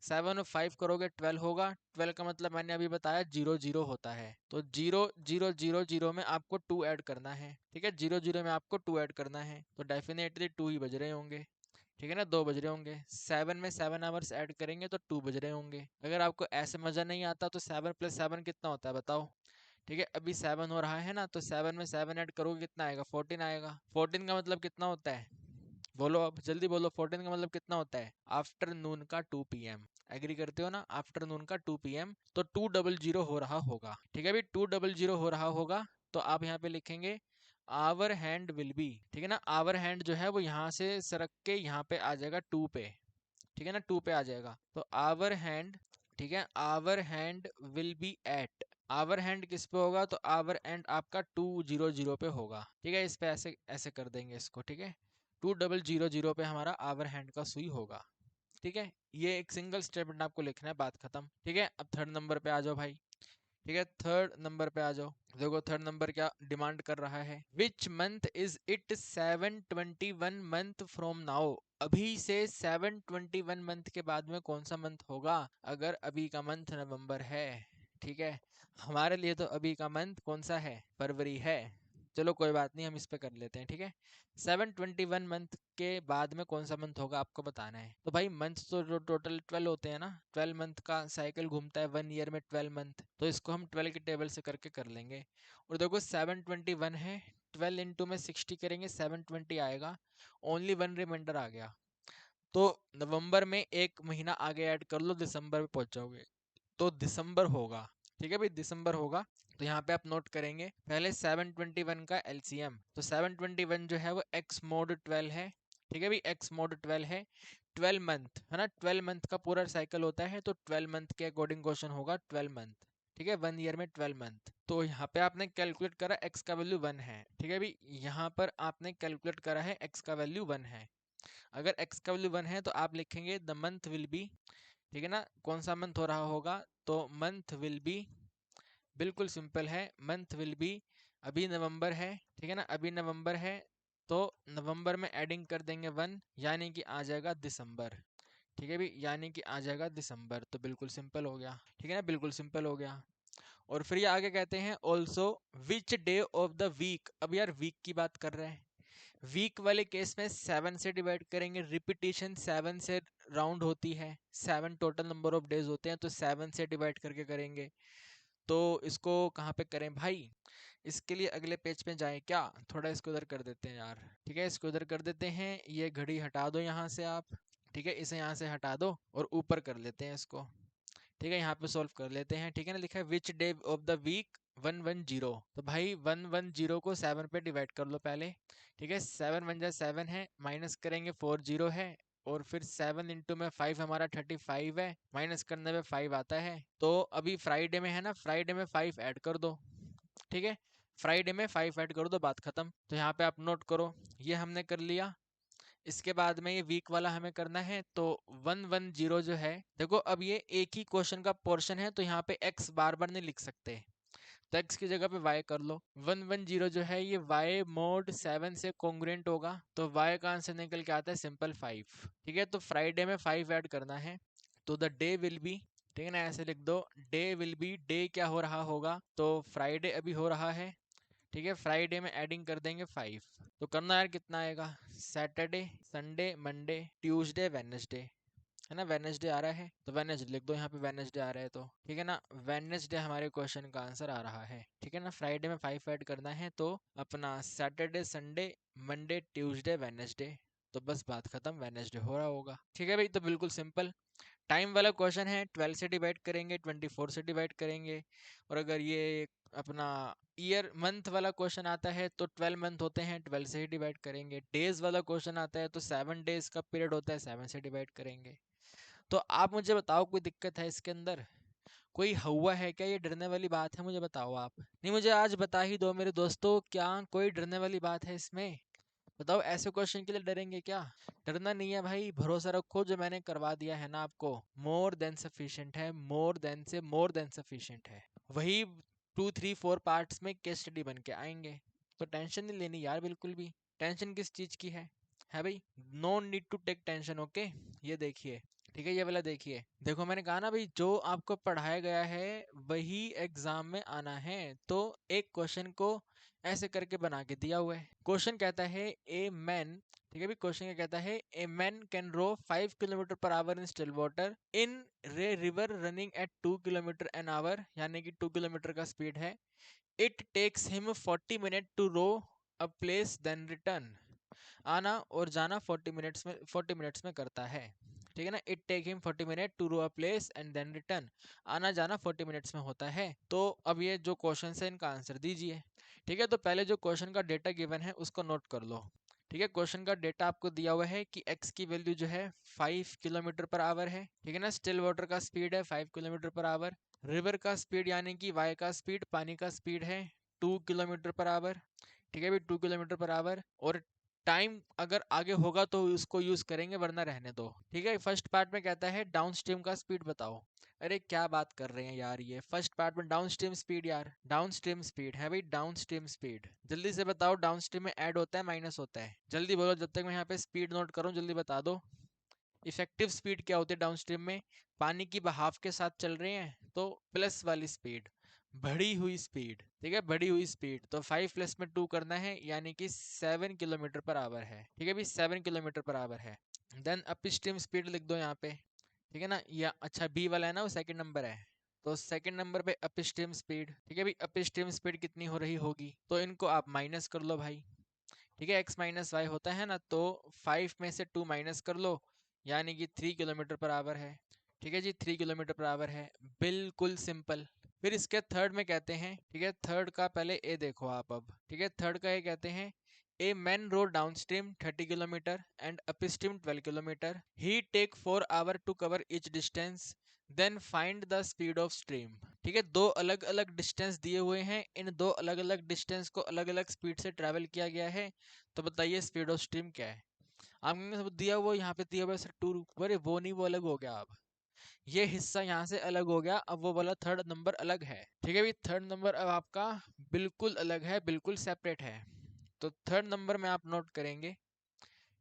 Speaker 1: 7 और 5 करोगे 12 होगा। 12 का मतलब मैंने अभी बताया 0 0 होता है, तो 0 0 0 0 में आपको 2 ऐड करना है। ठीक है, 0 0 में आपको 2 ऐड करना है, तो डेफिनेटली 2 ही बज रहे होंगे। ठीक है ना, 2 बज रहे होंगे। 7 में 7 आवर्स ऐड करेंगे तो 2 बज रहे होंगे। अगर आपको ऐसे मजा नहीं आता तो 7 + 7 कितना होता है बताओ। ठीक है, अभी 7 हो रहा है ना, तो 7 में 7 ऐड करोगे कितना आएगा, 14 आएगा। 14 का मतलब कितना होता है, बोलो अब जल्दी बोलो, 14 का मतलब कितना होता है, आफ्टरनून का 2 PM। एग्री करते हो ना, आफ्टरनून का 2 PM, तो 200 हो रहा होगा। ठीक है, अभी 200 हो रहा होगा, तो आप यहाँ पे लिखेंगे आवर हैंड विल बी। ठीक है ना, आवर हैंड जो है वो यहाँ से सरक के यहाँ पे आ जाएगा 2 पे। ठीक है ना, 2 पे आ जाएगा, तो आवर हैंड, ठीक है, hour hand will be at, hour hand किस पे होगा, तो आवर हैंड आपका 200 पे होगा। ठीक है, इस पे ऐसे ऐसे कर देंगे इसको। ठीक है, 2000 पे हमारा आवर हैंड का सुई होगा। ठीक है, ये एक सिंगल स्टेटमेंट आपको लिखना है, बात खत्म। ठीक है, अब थर्ड नंबर पे आ जाओ भाई। ठीक है, थर्ड नंबर पे आ जाओ। देखो थर्ड नंबर क्या डिमांड कर रहा है, which month is it 721 month from now. अभी से 721 मंथ के बाद में कौन सा मंथ होगा, अगर अभी का मंथ नवंबर है। ठीक है, हमारे लिए तो अभी का मंथ कौन सा है, फरवरी है। चलो कोई बात नहीं, हम इस पे कर लेते हैं। ठीक है, 721 मंथ के बाद में कौन सा मंथ होगा आपको बताना है। तो भाई मंथ तो टोटल 12 होते हैं ना, 12 मंथ का साइकिल घूमता है 1 ईयर में 12 मंथ, तो इसको हम 12 के टेबल से करके कर लेंगे। और देखो 721 है, 12 इंटू में 60 करेंगे 720 आएगा, ओनली 1 रिमाइंडर आ गया। तो नवंबर में एक महीना आगे ऐड कर लो, दिसंबर में पहुंच जाओगे, तो दिसंबर होगा। ठीक है भाई, दिसंबर होगा। तो यहाँ पे आप नोट करेंगे पहले 721 का LCM, तो 721 जो है वो x mod 12 है। ठीक है भाई, x mod 12 है, 12 मंथ है ना, 12 मंथ का पूरा साइकिल होता है, तो 12 मंथ के अकॉर्डिंग क्वेश्चन होगा 12 मंथ। ठीक है, 1 ईयर में 12 मंथ, तो यहाँ पे आपने कैलकुलेट करा x का वैल्यू 1 है। ठीक है भाई, यहाँ पर आपने कैलकुलेट करा है x का वैल्यू 1 है। अगर x का वैल्यू 1 है तो आप लिखेंगे द मंथ विल बी। ठीक है ना, कौन सा मंथ हो रहा होगा, तो मंथ विल बी, बिल्कुल सिंपल है, मंथ विल बी, अभी नवंबर है। ठीक है ना, अभी नवंबर है, तो नवंबर में एडिंग कर देंगे 1, यानी कि आ जाएगा दिसंबर। ठीक है भी, यानी कि आ जाएगा दिसंबर। तो बिल्कुल सिंपल हो गया, ठीक है ना, बिल्कुल सिंपल हो गया। और फिर ये आगे कहते हैं also which day of the week. अब यार वीक की बात कर रहे हैं, वीक वाले केस में 7 से डिवाइड करेंगे, रिपीटिशन 7 से राउंड होती है, 7 टोटल नंबर ऑफ डेज होते हैं, तो 7 से डिवाइड करके करेंगे। तो इसको कहाँ पे करें भाई, इसके लिए अगले पेज पे जाएं क्या, थोड़ा इसको उधर कर देते हैं यार, ठीक है, इसको उधर कर देते हैं। ये घड़ी हटा दो यहाँ से आप, ठीक है, इसे यहाँ से हटा दो और ऊपर कर लेते हैं इसको, ठीक है, यहाँ पे सॉल्व कर लेते हैं, ठीक है ना। लिखा है which day of the week 110, तो भाई 110 को 7 पे डिवाइड कर लो पहले, ठीक है, 7 1 जा 7 है, माइनस करेंगे 40 है, और फिर 7 इंटू में 5 हमारा 35 है, माइनस करने में 5 आता है। तो अभी फ्राइडे में है ना, फ्राइडे में 5 ऐड कर दो, ठीक है, फ्राइडे में 5 ऐड कर दो, बात खत्म। तो यहाँ पे आप नोट करो, ये हमने कर लिया। इसके बाद में ये वीक वाला हमें करना है, तो 110 जो है, देखो अब ये एक ही क्वेश्चन का पोर्शन है, तो यहाँ पे x बार बार नहीं लिख सकते, तो x की जगह पे y कर लो। 110 जो है ये y mod 7 से कॉन्ग्रुएंट होगा, तो y का आंसर निकल के आता है सिंपल 5, ठीक है। तो फ्राइडे में 5 ऐड करना है, तो द डे विल बी, ठीक है ना, ऐसे लिख दो, डे विल बी, डे क्या हो रहा होगा, तो फ्राइडे अभी हो रहा है, ठीक है, फ्राइडे में एडिंग कर देंगे 5। तो करना यार कितना आएगा, Saturday Sunday Monday Tuesday Wednesday, है ना, वेडनेसडे आ रहा है, तो वेडनेसडे लिख दो यहाँ पे, वेडनेसडे आ रहा है तो, ठीक है ना, वेडनेसडे हमारे क्वेश्चन का आंसर आ रहा है, ठीक है ना। फ्राइडे में 5 ऐड करना है, तो अपना Saturday Sunday Monday Tuesday Wednesday, तो बस बात खत्म, वेडनेसडे हो रहा होगा, ठीक है भाई। तो बिल्कुल सिंपल। टाइम वाला क्वेश्चन है, 12 से डिवाइड करेंगे, 24 से डिवाइड करेंगे, और अगर ये अपना ईयर मंथ वाला क्वेश्चन आता है तो 12 मंथ होते हैं, 12 से ही डिवाइड करेंगे। डेज वाला क्वेश्चन आता है तो 7 डेज का पीरियड होता है, 7 से डिवाइड करेंगे। तो आप मुझे बताओ कोई दिक्कत है इसके अंदर, कोई हुआ है क्या, ये डरने वाली बात है, मुझे बताओ आप, नहीं मुझे आज बता ही दो मेरे दोस्तों, क्या कोई डरने वाली बात है इसमें, बताओ, ऐसे क्वेश्चन के लिए डरेंगे क्या। डरना नहीं है भाई, भरोसा रखो, जो मैंने करवा दिया है ना आपको, मोर देन सफिशिएंट है, मोर देन से मोर देन सफिशिएंट है। वही 2 3 4 पार्ट्स में केस स्टडी बन के आएंगे, तो टेंशन नहीं लेनी यार बिल्कुल भी। टेंशन किस चीज की है भाई, no need to take tension, okay. ये देखिए, ठीक है, ये वाला देखिए, देखो मैंने कहा ना भाई, जो आपको पढ़ाया गया है वही एग्जाम में आना है, तो एक क्वेश्चन को ऐसे करके बना के दिया हुआ है। क्वेश्चन कहता है ए मैन, ठीक है भी, क्वेश्चन क्या कहता है, a man can row 5 kilometre per hour in still water in रे river running at 2 kilometre an hour, यानी कि 2 किलोमीटर का स्पीड है। It takes him 40 minute to row a place then return, आना और जाना 40 मिनट्स में करता है, ठीक है ना। It take him 40 minute to row a place and then return, आना जाना 40 मिनट्स में होता है। तो अब ये जो क्वेश्चन है इनका आंसर दीजिए, ठीक है। तो पहले जो क्वेश्चन का डेटा गिवन है उसको नोट कर लो, ठीक है। क्वेश्चन का डेटा आपको दिया हुआ है कि x की वैल्यू जो है 5 किलोमीटर पर आवर है, ठीक है ना। स्टिल वाटर का स्पीड है 5 किलोमीटर पर आवर, रिवर का स्पीड यानी कि y का स्पीड, पानी का स्पीड है 2 किलोमीटर पर आवर, ठीक है भी, 2 किलोमीटर पर आवर। और टाइम अगर आगे होगा तो उसको यूज करेंगे, वरना रहने दो, ठीक है। फर्स्ट पार्ट में कहता है डाउन स्ट्रीम का स्पीड बताओ, अरे क्या बात कर रहे हैं यार, ये फर्स्ट पार्ट में डाउन स्ट्रीम स्पीड, यार डाउन स्ट्रीम स्पीड है भाई, डाउन स्ट्रीम स्पीड, जल्दी से बताओ, डाउन स्ट्रीम में ऐड होता है माइनस होता है, जल्दी बोलो, जब तक मैं यहाँ पे स्पीड नोट करूँ जल्दी बता दो। इफेक्टिव स्पीड क्या होती है डाउन स्ट्रीम में, पानी की बहाव के साथ चल रहे हैं तो प्लस वाली स्पीड, बढ़ी हुई स्पीड, ठीक है, बढ़ी हुई स्पीड, तो 5 प्लस में 2 करना है, यानी कि 7 किलोमीटर पर आवर है, ठीक है भी, 7 किलोमीटर पर आवर है। देन अप स्ट्रीम स्पीड लिख दो यहाँ पे, ठीक है ना, या अच्छा बी वाला है ना वो सेकंड नंबर है, तो सेकंड नंबर पे अप स्ट्रीम स्पीड, ठीक है भाई, अप स्ट्रीम स्पीड कितनी हो रही होगी, तो इनको आप माइनस कर लो भाई, ठीक है, x माइनस वाई होता है ना, तो 5 में से 2 माइनस कर लो, यानी कि 3 किलोमीटर पर आवर है, ठीक है जी, 3 किलोमीटर पर आवर है, बिल्कुल सिंपल। फिर इसके थर्ड में कहते हैं, ठीक है, थर्ड का पहले ए देखो आप अब, ठीक है, थर्ड का ये कहते हैं a man row downstream 30 kilometre and upstream 12 kilometre, he take 4 hour to cover each distance, then find the speed of stream, ठीक है। दो अलग अलग डिस्टेंस दिए हुए हैं, इन दो अलग अलग डिस्टेंस को अलग अलग स्पीड से ट्रैवल किया गया है, तो बताइए स्पीड ऑफ स्ट्रीम क्या है। आपने सब दिया हुआ, यहाँ पे दिया हुआ सर टू, अरे वो नहीं, वो अलग हो गया, अब ये हिस्सा यहाँ से अलग हो गया, अब वो वाला थर्ड नंबर अलग है, ठीक है भाई, थर्ड नंबर अब आपका बिल्कुल अलग है, बिल्कुल सेपरेट है। तो थर्ड नंबर में आप नोट करेंगे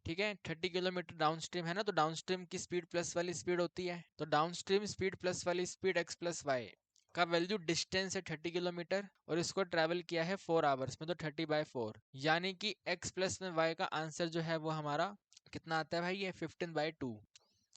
Speaker 1: ठीक है, 30 किलोमीटर डाउन स्ट्रीम है ना, तो डाउन स्ट्रीम की स्पीड प्लस वाली स्पीड होती है, तो डाउन स्ट्रीम स्पीड प्लस वाली स्पीड x प्लस वाई का वैल्यू डिस्टेंस है 30 किलोमीटर और इसको ट्रैवल किया है 4 आवर्स में, तो 30/4, यानी कि x प्लस में y का आंसर जो है वो हमारा कितना आता है भाई, ये 15/2।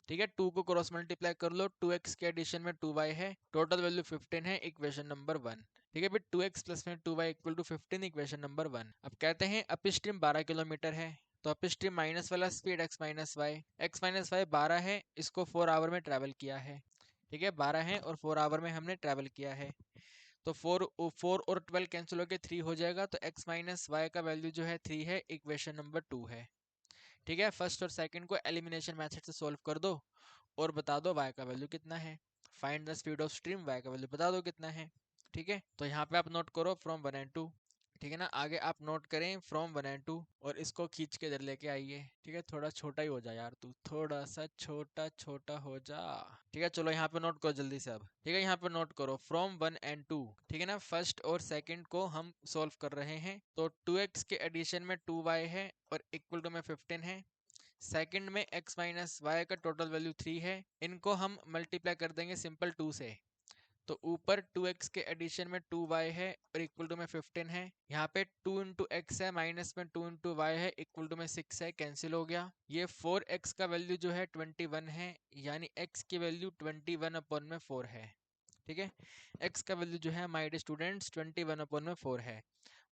Speaker 1: ठीक है, 2 को क्रॉस मल्टीप्लाई कर लो, 2x के एडिशन में 2y है, टोटल वैल्यू 15 है, इक्वेशन नंबर 1। ठीक है, फिर 2x प्लस में 2y equal to 15, equation number 1। अब कहते हैं अप स्ट्रीम 12 किलोमीटर है, तो अप स्ट्रीम माइनस वाला स्पीड x माइनस वाई 12 है, इसको 4 आवर में ट्रैवल किया है। ठीक है, 12 है और 4 आवर में हमने ट्रैवल किया है, तो 4 और 12 कैंसिल होकर 3 हो जाएगा, तो x माइनस वाई का वैल्यू जो है 3 है, इक्वेशन नंबर 2 है। ठीक है, फर्स्ट और सेकंड को एलिमिनेशन मेथड से सॉल्व कर दो और बता दो y का वैल्यू कितना है। Find the speed of stream, y का वैल्यू बता दो कितना है। ठीक है, तो यहाँ पे आप नोट करो फ्रॉम 1 and 2। ठीक है ना, आगे आप नोट करें फ्रॉम 1 and 2 और इसको खींच के इधर लेके आइए। ठीक है, थोड़ा छोटा ही हो जा यार तू, थोड़ा सा छोटा छोटा हो जा। ठीक है, चलो यहाँ पे नोट करो जल्दी से अब। ठीक है, यहाँ पे नोट करो फ्रॉम 1 and 2। ठीक है ना, फर्स्ट और सेकंड को हम सॉल्व कर रहे हैं, तो 2x के एडिशन में 2y है और इक्वल टू में 15 है, सेकंड में x माइनस वाई का टोटल वैल्यू 3 है, इनको हम मल्टीप्लाई कर देंगे सिंपल 2 से, तो ऊपर 2x के एडिशन में 2y है और इक्वल टू में 15 है, यहाँ पे 2 इंटू एक्स है, माइनस में 2 इंटू वाई है, इक्वल टू में 6 है, कैंसिल हो गया। ये 4x का वैल्यू जो है 21 है, यानी x की वैल्यू 21/4 है। ठीक है, x का वैल्यू जो है माय स्टूडेंट्स 21/4 है,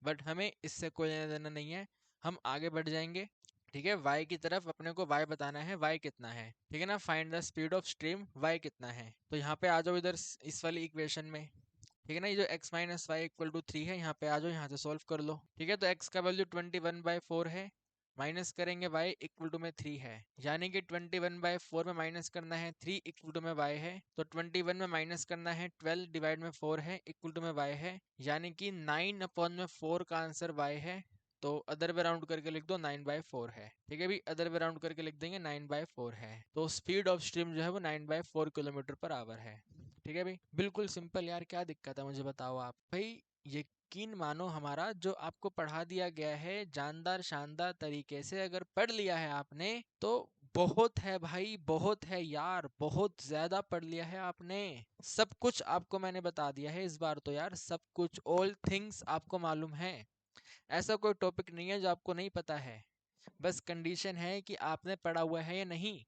Speaker 1: बट हमें इससे कोई लेना देना नहीं है, हम आगे बढ़ जाएंगे। ठीक है, y की तरफ अपने को y बताना है, y कितना है। ठीक है ना, find the speed of stream, y कितना है, तो यहाँ पे आ जाओ इधर इस वाली इक्वेशन में। ठीक है ना, ये जो x minus y equal to 3 है, यहाँ पे आ जाओ, यहाँ से सॉल्व कर लो। ठीक है, तो x का वैल्यू 21/4 है, माइनस करेंगे y इक्वल टू में 3 है, यानी कि 21/4 में माइनस करना है 3 इक्वल टू में y है, तो 21 में माइनस करना है 12 डिवाइड में 4 है, इक्वल टू में y है, यानी कि 9/4 का आंसर y है। तो अदर वे राउंड करके लिख दो 9/4 है। ठीक है भी, अदर वे राउंड करके लिख देंगे 9/4 है, तो स्पीड ऑफ स्ट्रीम जो है वो 9/4 किलोमीटर पर आवर है। ठीक है भाई, बिल्कुल सिंपल यार, क्या दिक्कत है मुझे बताओ आप भाई। यकीन मानो हमारा जो आपको पढ़ा दिया गया है जानदार शानदार तरीके से अगर पढ़ लिया है आपने तो बहुत है भाई, बहुत है यार, बहुत ज्यादा पढ़ लिया है आपने। सब कुछ आपको मैंने बता दिया है इस बार तो यार, सब कुछ, ऑल थिंग्स आपको मालूम है। ऐसा कोई टॉपिक नहीं है जो आपको नहीं पता है, बस कंडीशन है कि आपने पढ़ा हुआ है या नहीं।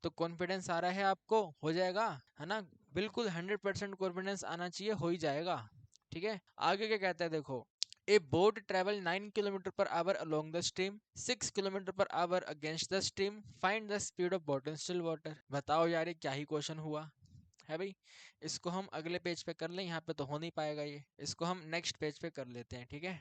Speaker 1: तो कॉन्फिडेंस आ रहा है आपको, हो जाएगा, है ना, बिल्कुल 100% कॉन्फिडेंस आना चाहिए, हो ही जाएगा। ठीक है, आगे क्या कहता है देखो, ए boat travel 9 kilometre per our along the stream, 6 kilometre per our against the stream, find the speed of boat in still water. बताओ यार, ये क्या ही क्वेश्चन हुआ है भाई। इसको हम अगले पेज पे कर लें, यहाँ पे तो हो नहीं पाएगा ये, इसको हम नेक्स्ट पेज पे कर लेते हैं। ठीक है,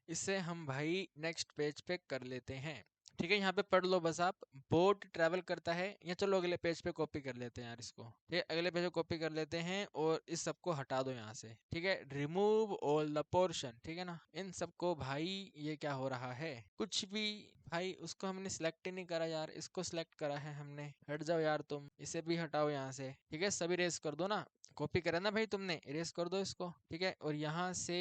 Speaker 1: इसे हम भाई नेक्स्ट पेज पे कर लेते हैं। ठीक है, यहाँ पे पढ़ लो बस आप, बोट ट्रैवल करता है, या चलो अगले पेज पे कॉपी कर लेते हैं यार इसको। ठीक है, अगले पेज पे कॉपी कर लेते हैं और इस सबको हटा दो यहाँ से। ठीक है, रिमूव ऑल द पोर्शन। ठीक है ना, इन सबको भाई, ये क्या हो रहा है कुछ भी भाई, उसको हमने सिलेक्ट ही नहीं करा यार, इसको सिलेक्ट करा है हमने, हट जाओ यार तुम, इसे भी हटाओ यहाँ से। ठीक है, सभी रेस कर दो ना, कॉपी करा ना भाई तुमने, इरेज कर दो इसको। ठीक है, और यहाँ से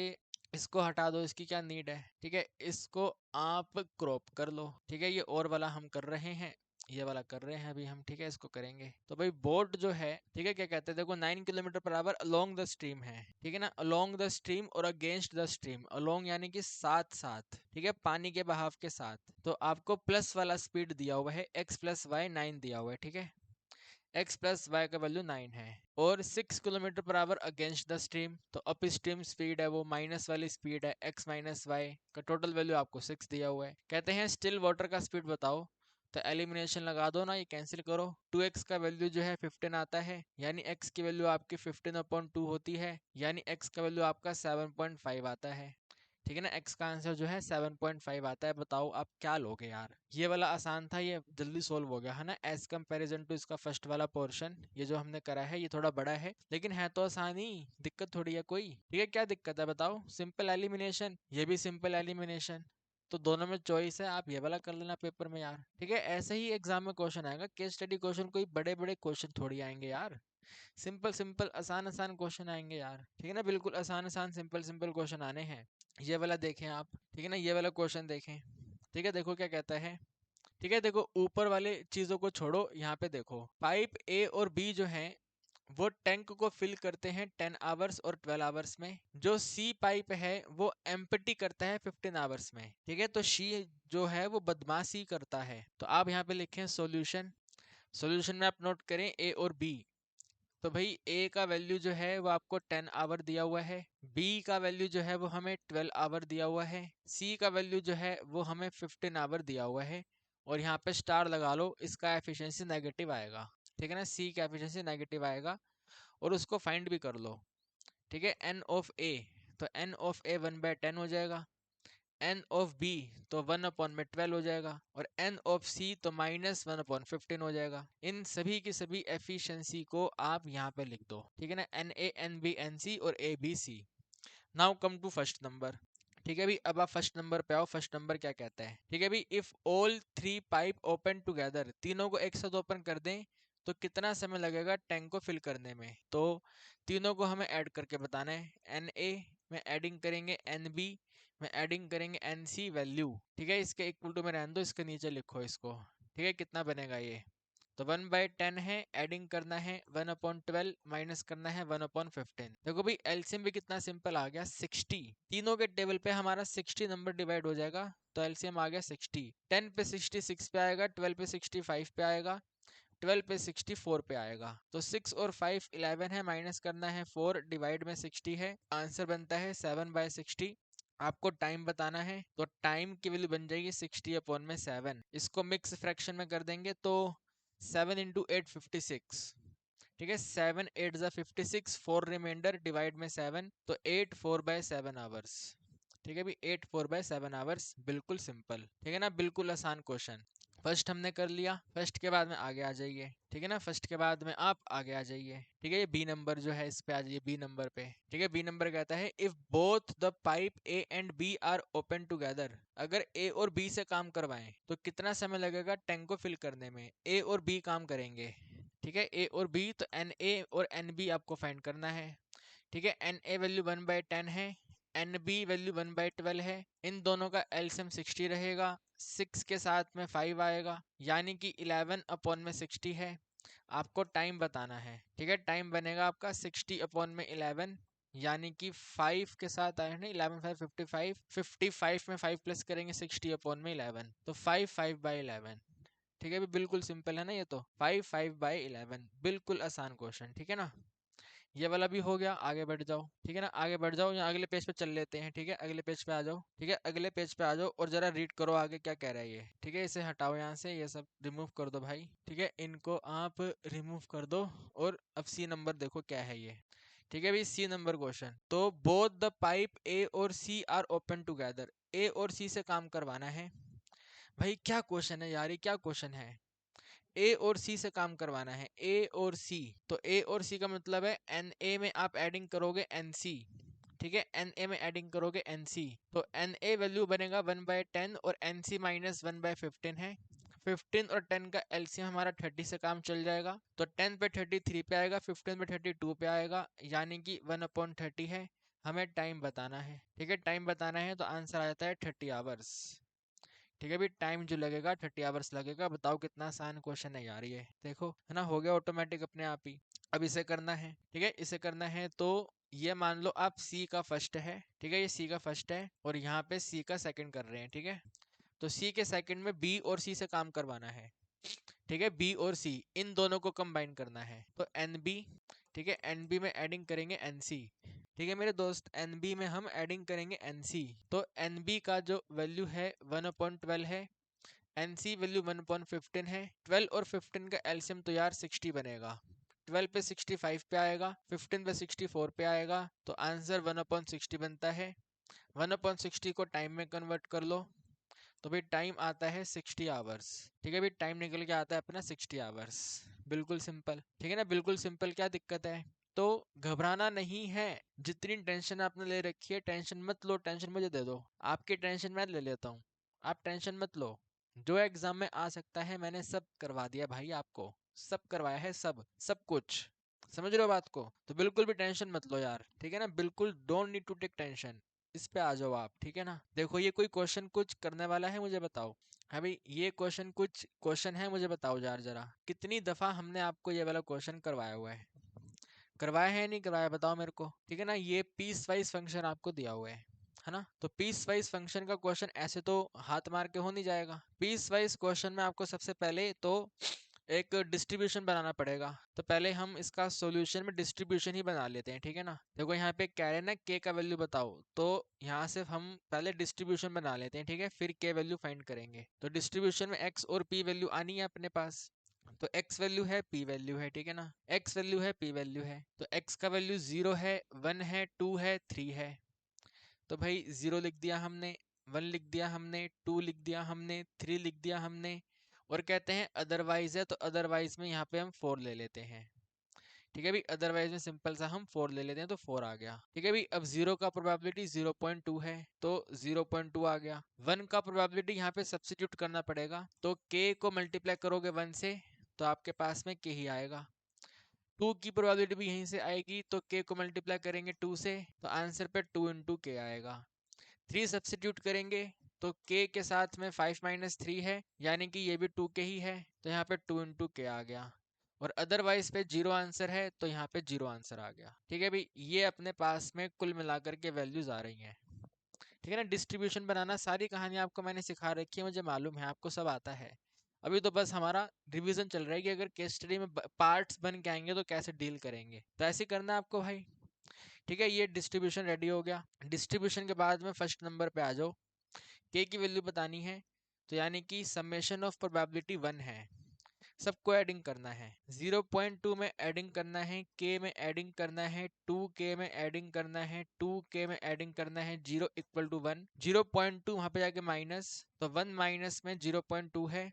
Speaker 1: इसको हटा दो, इसकी क्या नीड है। ठीक है, इसको आप क्रॉप कर लो। ठीक है, ये और वाला हम कर रहे हैं, ये वाला कर रहे हैं अभी हम। ठीक है, इसको करेंगे तो भाई बोट जो है, ठीक है, क्या कहते हैं देखो, 9 kilometre per our along the stream है। ठीक है ना, अलोंग द स्ट्रीम और अगेंस्ट द स्ट्रीम, अलोंग यानी कि साथ साथ, ठीक है, पानी के बहाव के साथ, तो आपको प्लस वाला स्पीड दिया हुआ है, x प्लस वाई 9 दिया हुआ है। ठीक है, x प्लस वाई का वैल्यू 9 है, और 6 kilometre per our against the stream, तो अप स्ट्रीम स्पीड है वो माइनस वाली स्पीड है, x माइनस वाई का टोटल वैल्यू आपको 6 दिया हुआ है। कहते हैं स्टिल वाटर का स्पीड बताओ, तो एलिमिनेशन लगा दो ना, ये कैंसिल करो, 2x का वैल्यू जो है 15 आता है, यानी x की वैल्यू आपकी 15/2 होती है, यानी x का वैल्यू आपका 7.5 आता है। ठीक है ना, x का आंसर जो है 7.5 आता है। बताओ आप क्या लोगे यार, ये वाला आसान था, ये जल्दी सोल्व हो गया है ना, एज कंपैरिजन टू इसका फर्स्ट वाला पोर्शन। ये जो हमने करा है ये थोड़ा बड़ा है, लेकिन है तो आसान ही, दिक्कत थोड़ी है कोई। ठीक है, क्या दिक्कत है बताओ, सिंपल एलिमिनेशन, ये भी सिंपल एलिमिनेशन, तो दोनों में चॉइस है, आप ये वाला कर लेना पेपर में यार। ठीक है, ऐसे ही एग्जाम में क्वेश्चन आएगा, केस स्टडी क्वेश्चन, कोई बड़े बड़े क्वेश्चन थोड़ी आएंगे यार, सिंपल सिंपल आसान आसान क्वेश्चन आएंगे यार। ठीक है ना, बिल्कुल आसान आसान सिंपल सिंपल क्वेश्चन आने हैं। ये वाला देखें आप, ठीक है ना, ये वाला क्वेश्चन देखें। ठीक है, देखो क्या कहता है, ठीक है, देखो ऊपर वाले चीजों को छोड़ो, यहाँ पे देखो पाइप ए और बी जो है वो टैंक को फिल करते हैं 10 आवर्स और 12 आवर्स में। जो सी पाइप है वो एम्प्टी करता है 15 आवर्स में। ठीक है, तो सी जो है वो बदमाशी करता है। तो आप यहाँ पे लिखें सॉल्यूशन। सॉल्यूशन में आप नोट करें ए और बी। तो भाई ए का वैल्यू जो है वो आपको 10 आवर दिया हुआ है, बी का वैल्यू जो है वो हमें 12 आवर दिया हुआ है, सी का वैल्यू जो है वो हमें 15 आवर दिया हुआ है। और यहाँ पे स्टार लगा लो, इसका एफिशिएंसी नेगेटिव आएगा। ठीक है ना, सी का एफिशिएंसी नेगेटिव आएगा और उसको फाइंड भी कर लो। ठीक है, एन ऑफ ए, तो एन ऑफ ए 1/10 हो जाएगा। एन ऑफ बी तो 1/12 हो जाएगा। और एन ऑफ सी तो -1/15 हो जाएगा। इन सभी की सभी एफिशिएंसी को आप यहाँ पे लिख दो। ठीक है ना, N A N B N C और A B C. Now come to first number. ठीक है भाई, अब आप फर्स्ट नंबर पे आओ। फर्स्ट नंबर क्या कहता है? ठीक है भाई, if all 3 pipe open together, तीनों को एक साथ ओपन कर दें तो कितना समय लगेगा टैंक को फिल करने में? तो तीनों को हमें ऐड करके बताना है। एन ए में एडिंग करेंगे एन बी में एडिंग करेंगे एन सी वैल्यू। ठीक है, इसके इक्वल टू में रहने दो, इसके नीचे लिखो इसको। ठीक है, कितना बनेगा ये? तो 1/10 है, एडिंग करना है 1/12 माइनस करना है 1/15। देखो भाई एलसीएम भी कितना सिंपल आ गया, 60। तीनों के टेबल पे हमारा 60 नंबर डिवाइड हो जाएगा, तो एलसीएम आ गया 60। 10 पे 66 पे आएगा, 12 पे 65 पे आएगा, 12 पे 64 पे आएगा। तो 6 और 5 11 है, माइनस करना है 4, डिवाइड में 60 है, आंसर बनता है 7/60। आपको टाइम बताना है, तो टाइम की वैल्यू बन जाएगी 60/7। इसको मिक्स फ्रैक्शन में कर देंगे तो 7 × 8 56। ठीक है, 7 8 56, 4 रिमाइंडर डिवाइड में 7, तो 8 4/7 आवर्स। ठीक है भी, 8 4/7 आवर्स। बिल्कुल सिंपल। ठीक है ना, बिल्कुल आसान क्वेश्चन। फर्स्ट हमने कर लिया, फर्स्ट के बाद में आगे आ जाइए। ठीक है ना, फर्स्ट के बाद में आप आगे आ जाइए। ठीक है, ये बी नंबर जो है इस पे आ जाइए, बी नंबर पे। ठीक है, बी नंबर कहता है if both the pipe A and B are open together, अगर ए और बी से काम करवाएं तो कितना समय लगेगा टैंक को फिल करने में? ए और बी काम करेंगे। ठीक है, ए और बी, तो एन ए और एन बी आपको फाइंड करना है। ठीक है, एन ए वैल्यू 1/10 है, एन बी वैल्यू 1/12 है। इन दोनों का एलसीएम 60 रहेगा, 6 के साथ में 5 आएगा, यानी कि 11/60 है। आपको टाइम बताना है। ठीक है, टाइम बनेगा आपका 60/11, यानी कि 5 के साथ आए ना, 11 5 55, 55 में 5 प्लस करेंगे 60/11, तो 5 5/11। ठीक है, भी बिल्कुल सिंपल है ना ये तो, 5 5/11। बिल्कुल आसान क्वेश्चन। ठीक है ना, ये वाला भी हो गया। आगे बढ़ जाओ। ठीक है ना, आगे बढ़ जाओ, या अगले पेज पे चल लेते हैं। ठीक है, अगले पेज पे आ जाओ। ठीक है, अगले पेज पे आ जाओ और जरा रीड करो आगे क्या कह रहा है ये। ठीक है, इसे हटाओ यहाँ से, ये सब रिमूव कर दो भाई। ठीक है, इनको आप रिमूव कर दो। और अब सी नंबर देखो क्या है ये। ठीक है भाई, सी नंबर क्वेश्चन, तो बोथ द पाइप ए और सी आर ओपन टुगेदर, ए और सी से काम करवाना है। भाई क्या क्वेश्चन है यार, ये क्या क्वेश्चन है? ए और सी से काम करवाना है, ए और सी। तो ए और सी का मतलब है एन ए में आप एडिंग करोगे एन सी। ठीक है, एन ए में एडिंग करोगे एन सी, तो एन ए वैल्यू बनेगा 1/10 और एन सी -1/15 है। 15 और 10 का एलसीएम हमारा 30 से काम चल जाएगा, तो 10 पे 33 पे आएगा, 15 पे 32 पे आएगा, यानी कि 1/30 है। हमें टाइम बताना है। ठीक है, टाइम बताना है, तो आंसर आ जाता है 30 आवर्स। ठीक है भी, टाइम जो लगेगा 30 आवर्स लगेगा। बताओ कितना आसान क्वेश्चन है यार ये, देखो है ना, हो गया ऑटोमेटिक अपने आप ही। अब इसे करना है। ठीक है, इसे करना है तो ये मान लो आप सी का फर्स्ट है। ठीक है, ये सी का फर्स्ट है और यहाँ पे सी का सेकंड कर रहे हैं। ठीक है, तो सी के सेकंड में बी और सी से काम करवाना है। ठीक है, बी और सी इन दोनों को कंबाइन करना है, तो एन बी। ठीक है, एन बी में एडिंग करेंगे एन सी। ठीक है मेरे दोस्त, एन बी में हम एडिंग करेंगे एन सी, तो एन बी का जो वैल्यू है 1/12 है, एन सी वैल्यू 1/15 है। 12 और 15 का एलसीएम तो यार 60 बनेगा। 12 पे 65 पे आएगा, 15 पे 64 पे आएगा, तो आंसर 1/60 बनता है। 1/60 को टाइम में कन्वर्ट कर लो, तो भाई टाइम आता है 60 आवर्स। ठीक है भाई, टाइम निकल के आता है अपना 60 आवर्स। बिल्कुल सिंपल। ठीक है ना, बिल्कुल सिंपल, क्या दिक्कत है? तो घबराना नहीं है। जितनी टेंशन आपने ले रखी है, टेंशन मत लो, टेंशन मुझे दे दो, आपकी टेंशन मैं ले लेता हूँ। आप टेंशन मत लो, जो एग्जाम में आ सकता है मैंने सब करवा दिया भाई, आपको सब करवाया है, सब सब कुछ। समझ रहे हो बात को? तो बिल्कुल भी टेंशन मत लो यार। ठीक है ना, बिल्कुल don't need to take tension. इस पे आ जाओ आप। ठीक है ना, देखो ये कोई क्वेश्चन कुछ करने वाला है, मुझे बताओ। अभी ये कुछ क्वेश्चन है, मुझे बताओ यार जरा, कितनी दफा हमने आपको ये वाला क्वेश्चन करवाया हुआ है? करवाया है नहीं करवाया, बताओ मेरे को, ठीक है ना। ये पीस वाइज फंक्शन आपको दिया हुआ है ना। तो पीस वाइज फंक्शन का क्वेश्चन ऐसे तो हाथ मार के हो नहीं जाएगा। पीस वाइज क्वेश्चन में आपको सबसे पहले तो एक डिस्ट्रीब्यूशन बनाना पड़ेगा। तो पहले हम इसका सॉल्यूशन में डिस्ट्रीब्यूशन ही बना लेते हैं, ठीक है ना। देखो यहाँ पे कह रहे हैं ना के का वैल्यू बताओ, तो यहाँ से हम पहले डिस्ट्रीब्यूशन बना लेते हैं, ठीक है, फिर के वैल्यू फाइंड करेंगे। तो डिस्ट्रीब्यूशन में एक्स और पी वैल्यू आनी है अपने पास। तो x वैल्यू है, p वैल्यू है, ठीक है ना। x वैल्यू है, p वैल्यू है, तो x का वैल्यू 0 है, 1 है, 2 है, 3 है। तो भाई 0 लिख दिया हमने, 1 लिख दिया हमने, 2 लिख दिया हमने, 3 लिख दिया हमने, और कहते हैं अदरवाइज है, तो अदरवाइज में यहाँ पे हम 4 ले लेते हैं। ठीक है भाई, अदरवाइज में सिंपल सा हम 4 ले लेते हैं, तो 4 आ गया। ठीक है भाई, अब 0 का प्रोबेबिलिटी 0.2 है, तो 0.2 आ गया। 1 का प्रोबेबिलिटी यहाँ पे सब्स्टिट्यूट करना पड़ेगा, तो k को मल्टीप्लाई करोगे 1 से तो आपके पास में k ही आएगा। 2 की प्रोबेबिलिटी भी यहीं से आएगी, तो k को मल्टीप्लाई करेंगे 2 से तो आंसर पे 2 इंटू के आएगा। 3 सब्स्टिट्यूट करेंगे तो k के साथ में 5 माइनस 3 है, यानी कि ये भी 2 के ही है, तो यहाँ पे 2 इंटू के आ गया। और अदरवाइज पे 0 आंसर है, तो यहाँ पे 0 आंसर आ गया। ठीक है भाई, ये अपने पास में कुल मिलाकर के वैल्यूज आ रही हैं। ठीक है ना। डिस्ट्रीब्यूशन बनाना सारी कहानी आपको मैंने सिखा रखी है, मुझे मालूम है आपको सब आता है। अभी तो बस हमारा रिवीजन चल रहा है कि अगर केस स्टडी में पार्ट्स बन के आएंगे तो कैसे डील करेंगे, तो ऐसे करना है आपको भाई। ठीक है, ये डिस्ट्रीब्यूशन रेडी हो गया। डिस्ट्रीब्यूशन के बाद में फर्स्ट नंबर पे आ जाओ। के की वैल्यू बतानी है, तो यानी कि समेशन ऑफ प्रोबेबिलिटी 1 है, सबको एडिंग करना है। 0.2 में एडिंग करना है, के में एडिंग करना है, 2k में एडिंग करना है, 2k में एडिंग करना है, 0 इक्वल टू 1, 0.2 वहां पे जाके माइनस, तो 1 माइनस में 0.2 है,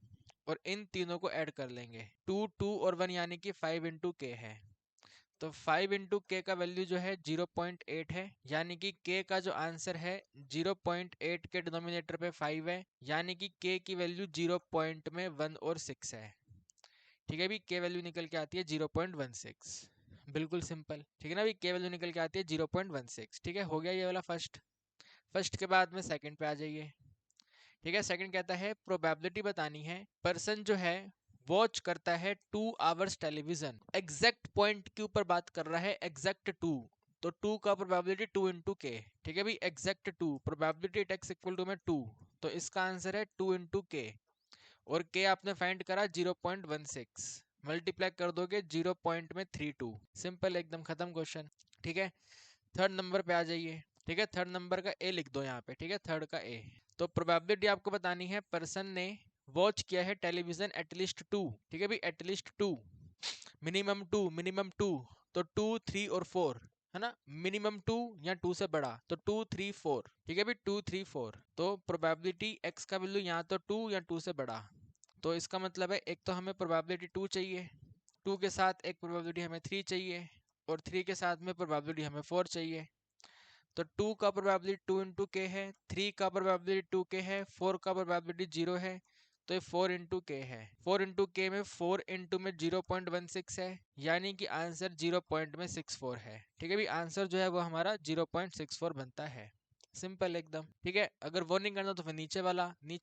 Speaker 1: और इन तीनों को ऐड कर लेंगे। 2 2 और 1 यानी कि 5 इंटू के है, तो 5 इंटू के का वैल्यू जो है 0.8 है, यानी कि के का जो आंसर है 0.8 के डिनोमिनेटर पे 5 है, यानी कि के की वैल्यू 0 पॉइंट में 1 और 6 है। ठीक है, भी के वैल्यू निकल के आती है 0.16, बिल्कुल सिंपल। ठीक है ना, भी के वैल्यू निकल के आती है 0.16। ठीक है, हो गया ये वाला फर्स्ट। फर्स्ट के बाद में सेकंड पे आ जाइए। ठीक है, सेकंड कहता है प्रोबेबिलिटी बतानी है, पर्सन जो है वॉच करता है 2 आवर्स टेलीविजन, एग्जैक्ट पॉइंट के ऊपर बात कर रहा है, एग्जैक्ट 2, तो 2 का प्रोबेबिलिटी 2 इंटू के। ठीक है भाई, exact 2, probability takes equal to में 2, तो इसका आंसर है 2 इंटू के, और के आपने फाइंड करा 0.16, मल्टीप्लाई कर दोगे 0.32, सिंपल एकदम, खत्म क्वेश्चन। ठीक है, थर्ड नंबर पे आ जाइए। ठीक है, थर्ड नंबर का ए लिख दो यहाँ पे। ठीक है, थर्ड का ए, तो प्रोबेबिलिटी आपको बतानी है, पर्सन ने वॉच किया है टेलीविजन एटलीस्ट 2। ठीक है भाई, एटलीस्ट 2, मिनिमम 2, मिनिमम 2, तो 2 3 और 4 है ना, मिनिमम 2 या 2 से बड़ा, तो 2 3 4। ठीक है भाई, 2 3 4, तो प्रोबेबिलिटी एक्स का वैल्यू यहाँ तो 2 या 2 से बड़ा, तो इसका मतलब है एक तो हमें प्रोबेबिलिटी 2 चाहिए, 2 के साथ एक प्रोबेबिलिटी हमें 3 चाहिए, और 3 के साथ में प्रोबेबिलिटी हमें 4 चाहिए। तो 2 का प्रोबेबिलिटी 2 इंटू के है, 3 का प्रोबेबिलिटी 2 के है, 4 का प्रोबेबिलिटी 0 है, तो ये 4 इंटू के है। 4 इंटू के में 4 इंटू में 0.16 है, यानी कि आंसर 0.64 है। ठीक है भाई, आंसर जो है वो हमारा 0.64 बनता है, सिंपल एकदम। ठीक है, अगर वो नहीं करना तो फिर नीचे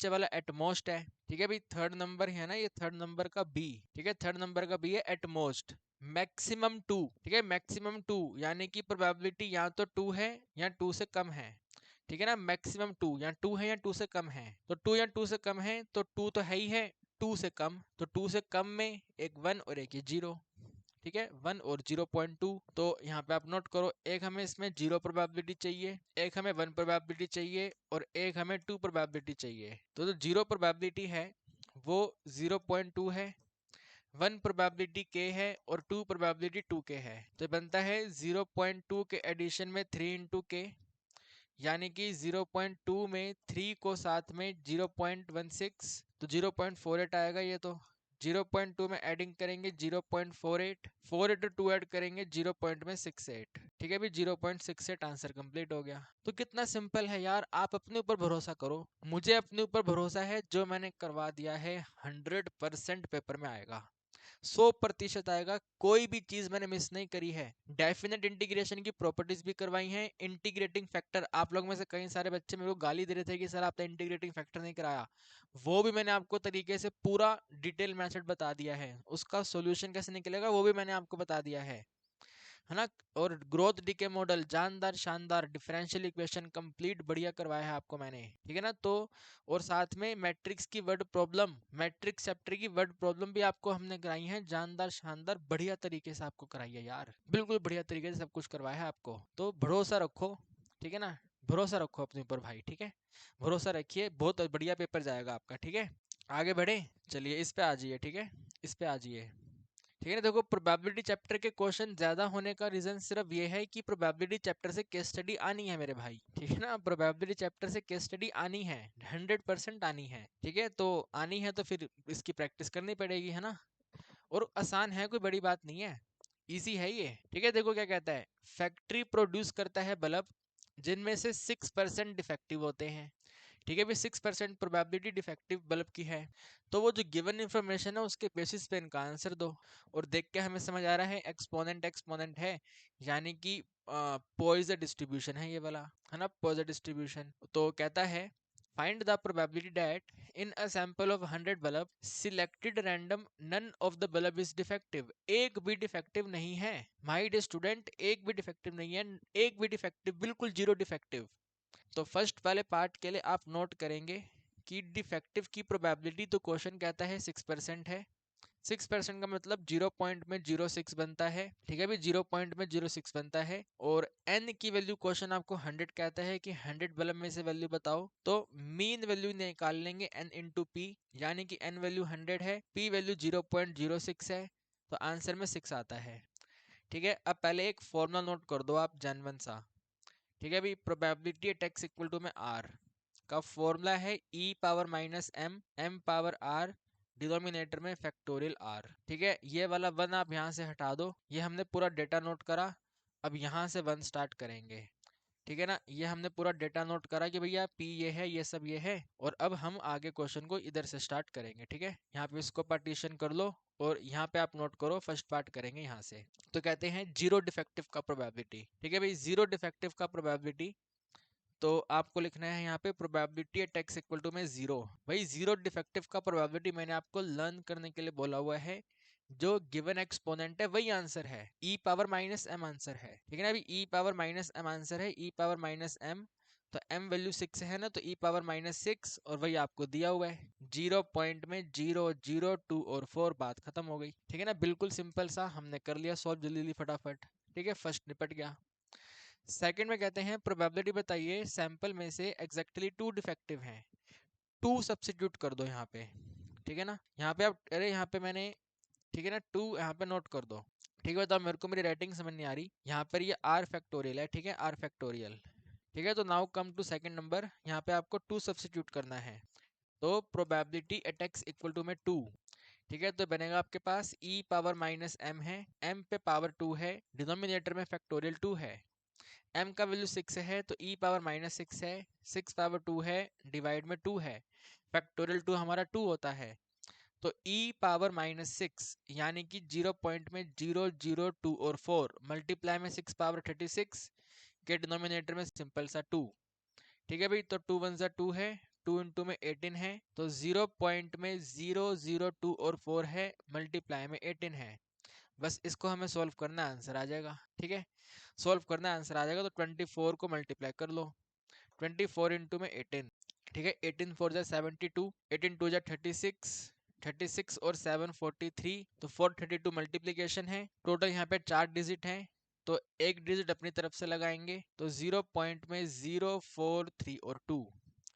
Speaker 1: वाला एटमोस्ट है। ठीक है भाई, थर्ड नंबर है ना, ये थर्ड नंबर का बी। ठीक है, थर्ड नंबर का बी है एटमोस्ट, मैक्सिमम 2। ठीक है, मैक्सिमम 2 यानी कि प्रोबेबिलिटी या तो 2 है या 2 से कम है। ठीक है ना, मैक्सिमम 2 या 2 है या 2 से कम है, तो 2 या 2 से कम है, तो 2 तो है ही है, 2 से कम, तो 2 से कम में एक 1 और एक 0। ठीक है, 1 और 0.2, तो यहाँ पे आप नोट करो, एक हमें इसमें 0 प्रोबेबिलिटी चाहिए, एक हमें 1 प्रोबेबिलिटी चाहिए, और एक हमें 2 प्रोबेबिलिटी चाहिए। तो जो 0 प्रोबेबिलिटी है वो 0.2 है, 1 प्रोबेबिलिटी के है, और 2 प्रोबेबिलिटी 2 के है, तो बनता है 0.2 के एडिशन में 3 इंटू के, यानी कि 0.2 में 3 को साथ में 0.16, तो 0.48 आएगा ये तो। 0.2 में एडिंग करेंगे 0.48, 48 और 2 ऐड करेंगे 0.68। ठीक है भी, 0.68 आंसर कंप्लीट हो गया। तो कितना सिंपल है यार, आप अपने ऊपर भरोसा करो, मुझे अपने ऊपर भरोसा है, जो मैंने करवा दिया है 100% पेपर में आएगा। 100% आएगा, कोई भी चीज मैंने मिस नहीं करी है। डेफिनेट इंटीग्रेशन की प्रॉपर्टीज भी करवाई हैं, इंटीग्रेटिंग फैक्टर, आप लोग में से कई सारे बच्चे मेरे को गाली दे रहे थे कि सर आपने इंटीग्रेटिंग फैक्टर नहीं कराया, वो भी मैंने आपको तरीके से पूरा डिटेल मेथड बता दिया है, उसका सॉल्यूशन कैसे निकलेगा वो भी मैंने आपको बता दिया है ना। और ग्रोथ डीके मॉडल जानदार शानदार, डिफरेंशियल इक्वेशन कंप्लीट बढ़िया करवाया है आपको मैंने, ठीक है ना। तो और साथ में मैट्रिक्स की वर्ड प्रॉब्लम, मैट्रिक्स चैप्टर की वर्ड प्रॉब्लम भी आपको हमने कराई है, जानदार शानदार बढ़िया तरीके से आपको कराई है यार, बिल्कुल बढ़िया तरीके से सब कुछ करवाया है आपको। तो भरोसा रखो, ठीक है ना, भरोसा रखो अपने ऊपर भाई, ठीक है, भरोसा रखिए, बहुत बढ़िया पेपर जाएगा आपका, ठीक है। आगे बढ़े, चलिए इस पे आ जाइए, ठीक है, इस पे आ जाइए। ठीक है ना, देखो प्रोबेबिलिटी चैप्टर के क्वेश्चन ज्यादा होने का रीजन सिर्फ ये है कि प्रोबेबिलिटी चैप्टर से केस स्टडी आनी है मेरे भाई, ठीक है ना, प्रोबेबिलिटी चैप्टर से केस स्टडी आनी है, 100% आनी है, ठीक है। तो आनी है तो फिर इसकी प्रैक्टिस करनी पड़ेगी, है ना। और आसान है, कोई बड़ी बात नहीं है, इजी है ये, ठीक है। देखो क्या कहता है, फैक्ट्री प्रोड्यूस करता है बल्ब जिनमें से 6% डिफेक्टिव होते हैं, ठीक है भाई, 6% प्रोबेबिलिटी डिफेक्टिव बल्ब की है। तो वो जो गिवन इंफॉर्मेशन है उसके बेसिस पे इनका आंसर दो। और देख के हमें समझ आ रहा है एक्सपोनेंट एक्सपोनेंट है, यानी कि पॉइजन डिस्ट्रीब्यूशन है ये वाला, है ना, पॉइजन डिस्ट्रीब्यूशन। तो कहता है find the probability that in a sample of 100 bulb selected random none of the bulb is defective, एक भी डिफेक्टिव नहीं है माय डियर स्टूडेंट, एक भी डिफेक्टिव नहीं है, एक भी डिफेक्टिव, बिल्कुल जीरो डिफेक्टिव। तो फर्स्ट वाले पार्ट के लिए आप नोट करेंगे कि डिफेक्टिव की प्रोबेबिलिटी, तो क्वेश्चन कहता है 6% है, 6% का मतलब 0.06 बनता है, ठीक है भाई, 0.06 बनता है। और n की वैल्यू क्वेश्चन आपको 100 कहता है कि 100 बल्ब में से वैल्यू बताओ, तो मीन वैल्यू निकाल लेंगे n इंटू पी, यानी कि n वैल्यू 100 है, p वैल्यू 0.06 है, तो आंसर में 6 आता है, ठीक है। अब पहले एक फॉर्मूला नोट कर दो आप जनवन सा, ठीक है भाई, probability at x equal to में आर का फॉर्मूला है e power minus m, m power r, denominator में फैक्टोरियल आर, ठीक है। ये वाला वन आप यहाँ से हटा दो, ये हमने पूरा डेटा नोट करा, अब यहाँ से वन स्टार्ट करेंगे, ठीक है ना। ये हमने पूरा डेटा नोट करा कि भैया पी ये है, ये सब ये है, और अब हम आगे क्वेश्चन को इधर से स्टार्ट करेंगे, ठीक है। यहाँ पे इसको पार्टीशन कर लो, और यहाँ पे आप नोट करो फर्स्ट पार्ट करेंगे यहाँ से। तो कहते हैं जीरो डिफेक्टिव का प्रोबेबिलिटी, ठीक है भाई, जीरो डिफेक्टिव का प्रोबेबिलिटी, तो आपको लिखना है यहाँ पे probability at x equal to में जीरो। भाई जीरो डिफेक्टिव का प्रोबेबिलिटी मैंने आपको लर्न करने के लिए बोला हुआ है, जो गिवन एक्सपोनेंट है वही आंसर है, e power minus m answer है, ठीक है ना अभी, e power minus m answer है, e पावर माइनस एम, तो m वैल्यू 6 है ना, तो e पावर माइनस 6, और वही आपको दिया हुआ है, 0.002 और 4, बात खत्म हो गई, ठीक है ना, बिल्कुल सिंपल सा हमने कर लिया सॉल्व जल्दी जल्दी फटाफट, ठीक है, फर्स्ट निपट गया। सेकंड में कहते हैं प्रोबेबिलिटी बताइए सैंपल में से एग्जैक्टली 2 डिफेक्टिव हैं, 2 सब्स्टिट्यूट कर दो यहाँ पे, ठीक है ना, यहाँ पे आप, अरे यहाँ पे मैंने, ठीक है ना, 2 यहाँ पे नोट कर दो, ठीक है। बताओ मेरे को, मेरी राइटिंग समझ नहीं आ रही, यहाँ पर ये आर फैक्टोरियल है, ठीक है, आर फैक्टोरियल, ठीक है। तो now come to second number, यहाँ पे आपको 2 सब्स्टिट्यूट करना है, तो probability at x equal to में 2, ठीक है। तो बनेगा आपके पास e पावर माइनस एम है, m पे पावर 2 है, डिनोमिनेटर में फैक्टोरियल 2 है, m का वैल्यू 6 है तो e पावर माइनस 6 है, 6 पावर 2 है, डिवाइड में 2 है, फैक्टोरियल 2 हमारा 2 होता है, तो e पावर माइनस 6 यानी कि 0.002 और 4 मल्टीप्लाई में 6 पावर 36 के डिनोमिनेटर में सिंपल सा 2, ठीक है भाई। तो 2 वन सा 2 है, 2 इंटू में 18 है, तो 0.002 और 4 है, मल्टीप्लाई में 18 है, बस इसको हमें सॉल्व करना, आंसर आ जाएगा, ठीक है। सॉल्व करना, आंसर आ जाएगा, तो 24 को मल्टीप्लाई कर लो, 24 इंटू में 18, ठीक है, 18 फोर जा 72, 18 टू जा 36, 36 और 7 43, तो 432 मल्टीप्लीकेशन है, टोटल यहाँ पे 4 डिजिट हैं, तो एक डिजिट अपनी तरफ से लगाएंगे, तो 0.043 और 2,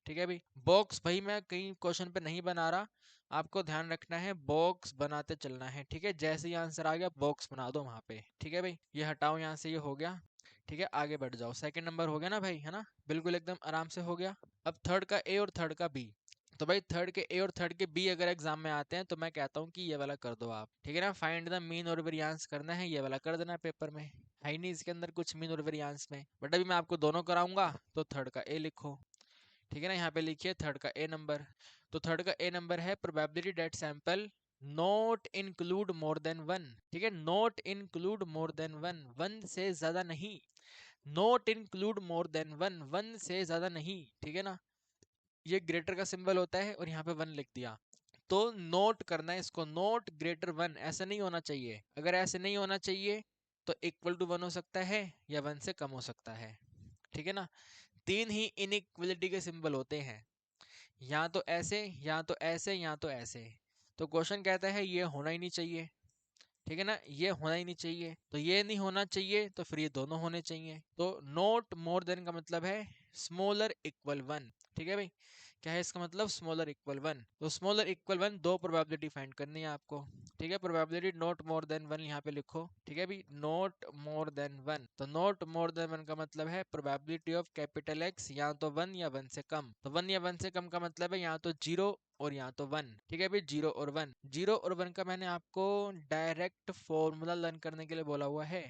Speaker 1: ठीक है भाई। बॉक्स भाई मैं कहीं क्वेश्चन पे नहीं बना रहा, आपको ध्यान रखना है, बॉक्स बनाते चलना है, ठीक है, जैसे ही आंसर आ गया बॉक्स बना दो वहां पे, ठीक है भाई। ये हटाओ यहाँ से, ये हो गया, ठीक है, आगे बढ़ जाओ, सेकंड नंबर हो गया ना भाई, है ना, बिल्कुल एकदम आराम से हो गया। अब थर्ड का ए और थर्ड का बी, तो भाई थर्ड के ए और थर्ड के बी अगर एग्जाम में आते हैं तो मैं कहता हूँ कि ये वाला कर दो आप, ठीक है ना, फाइंड द मीन और वेरिएंस करना है, ये वाला कर देना पेपर में, है ही नहीं इसके अंदर कुछ मीन और वेरिएंस में, बट अभी मैं आपको दोनों कराऊंगा, तो थर्ड का ए लिखो, ठीक है ना, यहाँ पे लिखिए थर्ड का ए नंबर, तो थर्ड का ए नंबर है probability that sample note include more than one, ठीक है, note include more than one, one से ज्यादा नहीं, note include more than one, one से ज्यादा नहीं, ठीक है ना। ये ग्रेटर का सिंबल होता है और यहाँ पे वन लिख दिया, तो नोट करना है इसको, नोट ग्रेटर वन, ऐसा नहीं होना चाहिए। अगर ऐसे नहीं होना चाहिए तो इक्वल टू वन हो सकता है या वन से कम हो सकता है, ठीक है ना। तीन ही इनइक्वलिटी के सिंबल होते हैं, या तो ऐसे या तो ऐसे या तो ऐसे। तो क्वेश्चन कहता है ये होना ही नहीं चाहिए, ठीक है ना, ये होना ही नहीं चाहिए, तो ये नहीं होना चाहिए तो फिर ये दोनों होने चाहिए। तो नोट मोर देन का मतलब है स्मॉलर इक्वल वन, ठीक है भाई, क्या है इसका मतलब, स्मॉलर इक्वल वन। तो स्मॉलर इक्वल वन, दो प्रोबेबिलिटी फाइंड करनी है आपको, ठीक है। Probability note more than one यहाँ पे लिखो, ठीक है भाई, नोट मोर देन वन। तो नोट मोर देन वन का मतलब है प्रोबेबिलिटी ऑफ कैपिटल एक्स या तो वन या वन से कम। तो वन या वन से कम का मतलब है यहाँ तो जीरो और यहाँ तो वन, ठीक है भाई, जीरो और वन। जीरो और वन का मैंने आपको डायरेक्ट फॉर्मूला लर्न करने के लिए बोला हुआ है,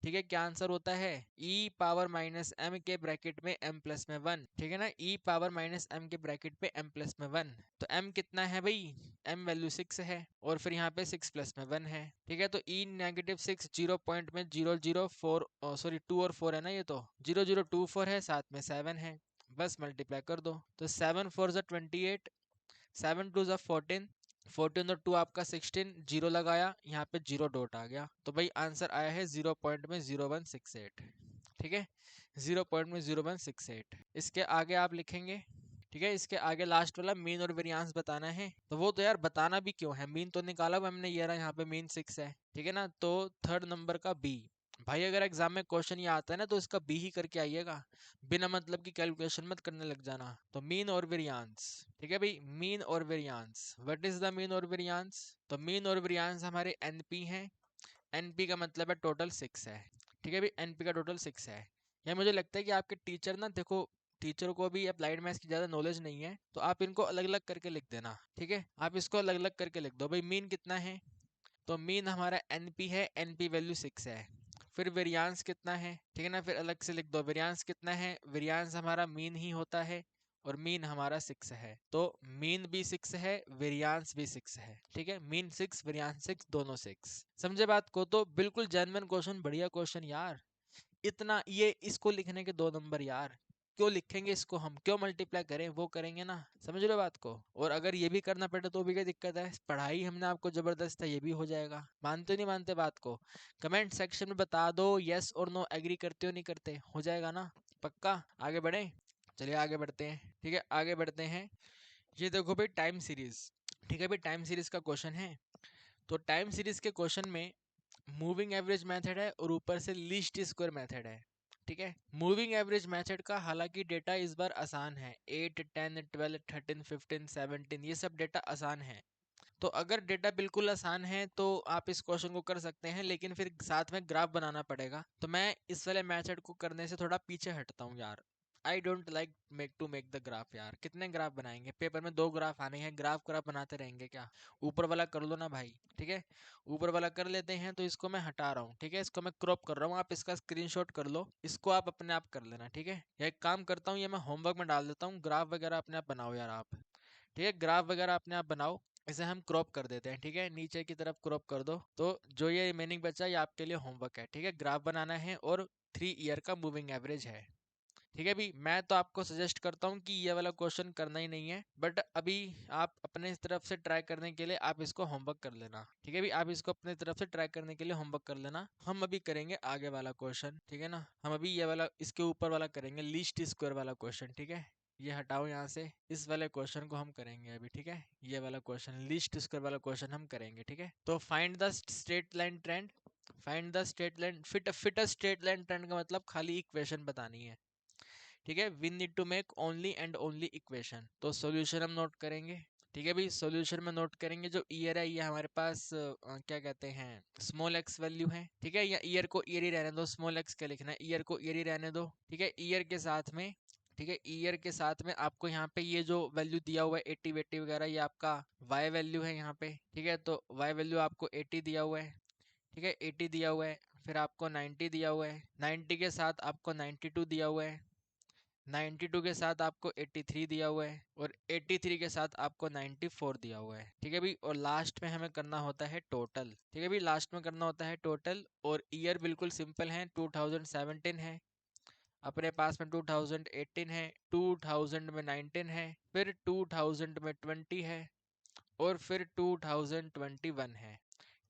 Speaker 1: ठीक है। क्या आंसर होता है, e पावर माइनस एम के ब्रैकेट में m प्लस में वन, ठीक है ना, e पावर माइनस एम के ब्रैकेट पे m प्लस में वन। तो m कितना है भाई, m वैल्यू 6 है और फिर यहाँ पे 6 प्लस में 1 है, ठीक है। तो e नेगेटिव 6 जीरो पॉइंट में 004, सॉरी 2 और 4 है ना, ये तो 0024 है, साथ में 7 है, बस मल्टीप्लाई कर दो। तो 7 4 28, 7 2 14, 14 और 2 आपका 16, जीरो लगाया यहाँ पे जीरो डॉट आ गया, तो भाई आंसर आया है 0.0168, ठीक है, 0.0168। इसके आगे आप लिखेंगे, ठीक है, इसके आगे लास्ट वाला मीन और वेरियांस बताना है। तो वो तो यार बताना भी क्यों है, मीन तो निकाला हुआ हमने, ये रहा यहाँ पे मीन 6 है, ठीक है ना। तो थर्ड नंबर का बी, भाई अगर एग्जाम में क्वेश्चन ये आता है ना तो इसका बी ही करके आइएगा, बिना मतलब की कैलकुलेशन मत करने लग जाना। तो मीन और वेरियांस, ठीक है भाई, मीन और variance, what is the mean और वेरियांस। तो मीन और वेरियांस हमारे एनपी हैं, एनपी का मतलब है टोटल 6 है, ठीक है भाई, एनपी का टोटल 6 है। या मुझे लगता है कि आपके टीचर ना, देखो टीचर को भी अप्लाइड मैथ्स की ज़्यादा नॉलेज नहीं है, तो आप इनको अलग अलग करके लिख देना, ठीक है, आप इसको अलग अलग करके लिख दो भाई। मीन कितना है, तो मीन हमारा एनपी है, एनपी वैल्यू 6 है। फिर वेरियांस कितना है, ठीक है ना, फिर अलग से लिख दो वेरियांस कितना है, वेरियांस हमारा मीन ही होता है और मीन हमारा 6 है, तो मीन भी 6 है, वेरियांस भी 6 है, ठीक है, मीन 6 वेरियांस 6 दोनों 6। समझे बात को, तो बिल्कुल जेन्युइन क्वेश्चन, बढ़िया क्वेश्चन यार। इतना ये इसको लिखने के 2 नंबर यार, क्यों लिखेंगे इसको, हम क्यों मल्टीप्लाई करें, वो करेंगे ना, समझ रहे हो बात को। और अगर ये भी करना पड़े तो भी क्या दिक्कत है, पढ़ाई हमने आपको जबरदस्त है, ये भी हो जाएगा। मानते नहीं मानते बात को, कमेंट सेक्शन में बता दो, यस और नो, एग्री करते हो नहीं करते, हो जाएगा ना, पक्का। आगे बढ़े, चलिए आगे बढ़ते हैं, ठीक है, आगे बढ़ते हैं। ये देखो भाई टाइम सीरीज, ठीक है भाई, टाइम सीरीज का क्वेश्चन है। तो टाइम सीरीज के क्वेश्चन में मूविंग एवरेज मेथड है और ऊपर से लीस्ट स्क्वायर मेथड है, ठीक है। मूविंग एवरेज मेथड का हालांकि डेटा इस बार आसान है, 8 10 12 13 15 17 ये सब डेटा आसान है। तो अगर डेटा बिल्कुल आसान है तो आप इस क्वेश्चन को कर सकते हैं, लेकिन फिर साथ में ग्राफ बनाना पड़ेगा, तो मैं इस वाले मेथड को करने से थोड़ा पीछे हटता हूँ यार। I don't like make the graph यार, कितने ग्राफ बनाएंगे, पेपर में 2 ग्राफ आने हैं, ग्राफ ग्राफ बनाते रहेंगे क्या। ऊपर वाला कर लो ना भाई, ठीक है, ऊपर वाला कर लेते हैं। तो इसको मैं हटा रहा हूँ, ठीक है, इसको मैं क्रॉप कर रहा हूँ, आप इसका स्क्रीनशॉट कर लो, इसको आप अपने आप कर लेना, ठीक है। या एक काम करता हूँ, ये मैं होमवर्क में डाल देता हूँ, ग्राफ वगैरह अपने आप बनाओ यार आप, ठीक है, ग्राफ वगैरह अपने आप बनाओ। इसे हम क्रॉप कर देते हैं, ठीक है, नीचे की तरफ क्रॉप कर दो। तो जो ये रिमेनिंग बचा ये आपके लिए होमवर्क है, ठीक है, ग्राफ बनाना है और 3 ईयर का मूविंग एवरेज है, ठीक है भी। मैं तो आपको सजेस्ट करता हूँ कि ये वाला क्वेश्चन करना ही नहीं है, बट अभी आप अपने तरफ से ट्राई करने के लिए आप इसको होमवर्क कर लेना, ठीक है भी, आप इसको अपने तरफ से ट्राई करने के लिए होमवर्क कर लेना। हम अभी करेंगे आगे वाला क्वेश्चन, ठीक है ना, हम अभी ये वाला इसके ऊपर वाला करेंगे, लीस्ट स्क्वायर वाला क्वेश्चन, ठीक है। ये हटाओ यहाँ से, इस वाले क्वेश्चन को हम करेंगे अभी, ठीक है, ये वाला क्वेश्चन लीस्ट स्क्वायर वाला क्वेश्चन हम करेंगे, ठीक है। तो find the straight line trend, find the straight line fit a straight line trend का मतलब खाली इक्वेशन बतानी है, ठीक है। We need to make only and only equation. तो सॉल्यूशन हम नोट करेंगे, ठीक है भाई, सॉल्यूशन में नोट करेंगे। जो ईयर है ये हमारे पास क्या कहते हैं, स्मॉल एक्स वैल्यू है, ठीक है, या ईयर को ईयर ही रहने दो, स्मॉल एक्स क्या लिखना है, ईयर को ईयर ही रहने दो, ठीक है। ईयर के साथ में, ठीक है, ईयर के साथ में आपको यहाँ पे ये जो वैल्यू दिया हुआ है 80 वेटी वगैरह, ये आपका वाई वैल्यू है यहाँ पे, ठीक है। तो वाई वैल्यू आपको 80 दिया हुआ है, ठीक है, 80 दिया हुआ है। फिर आपको 90 दिया हुआ है, 90 के साथ आपको 92 दिया हुआ है, 92 के साथ आपको 83 दिया हुआ है और 83 के साथ आपको 94 दिया हुआ है, ठीक है भाई। और लास्ट में हमें करना होता है टोटल, ठीक है भाई, लास्ट में करना होता है टोटल। और ईयर बिल्कुल सिंपल है, 2017 है, अपने पास में 2018 है, 2000 में 19 है, फिर 2000 में 20 है और फिर 2021 है,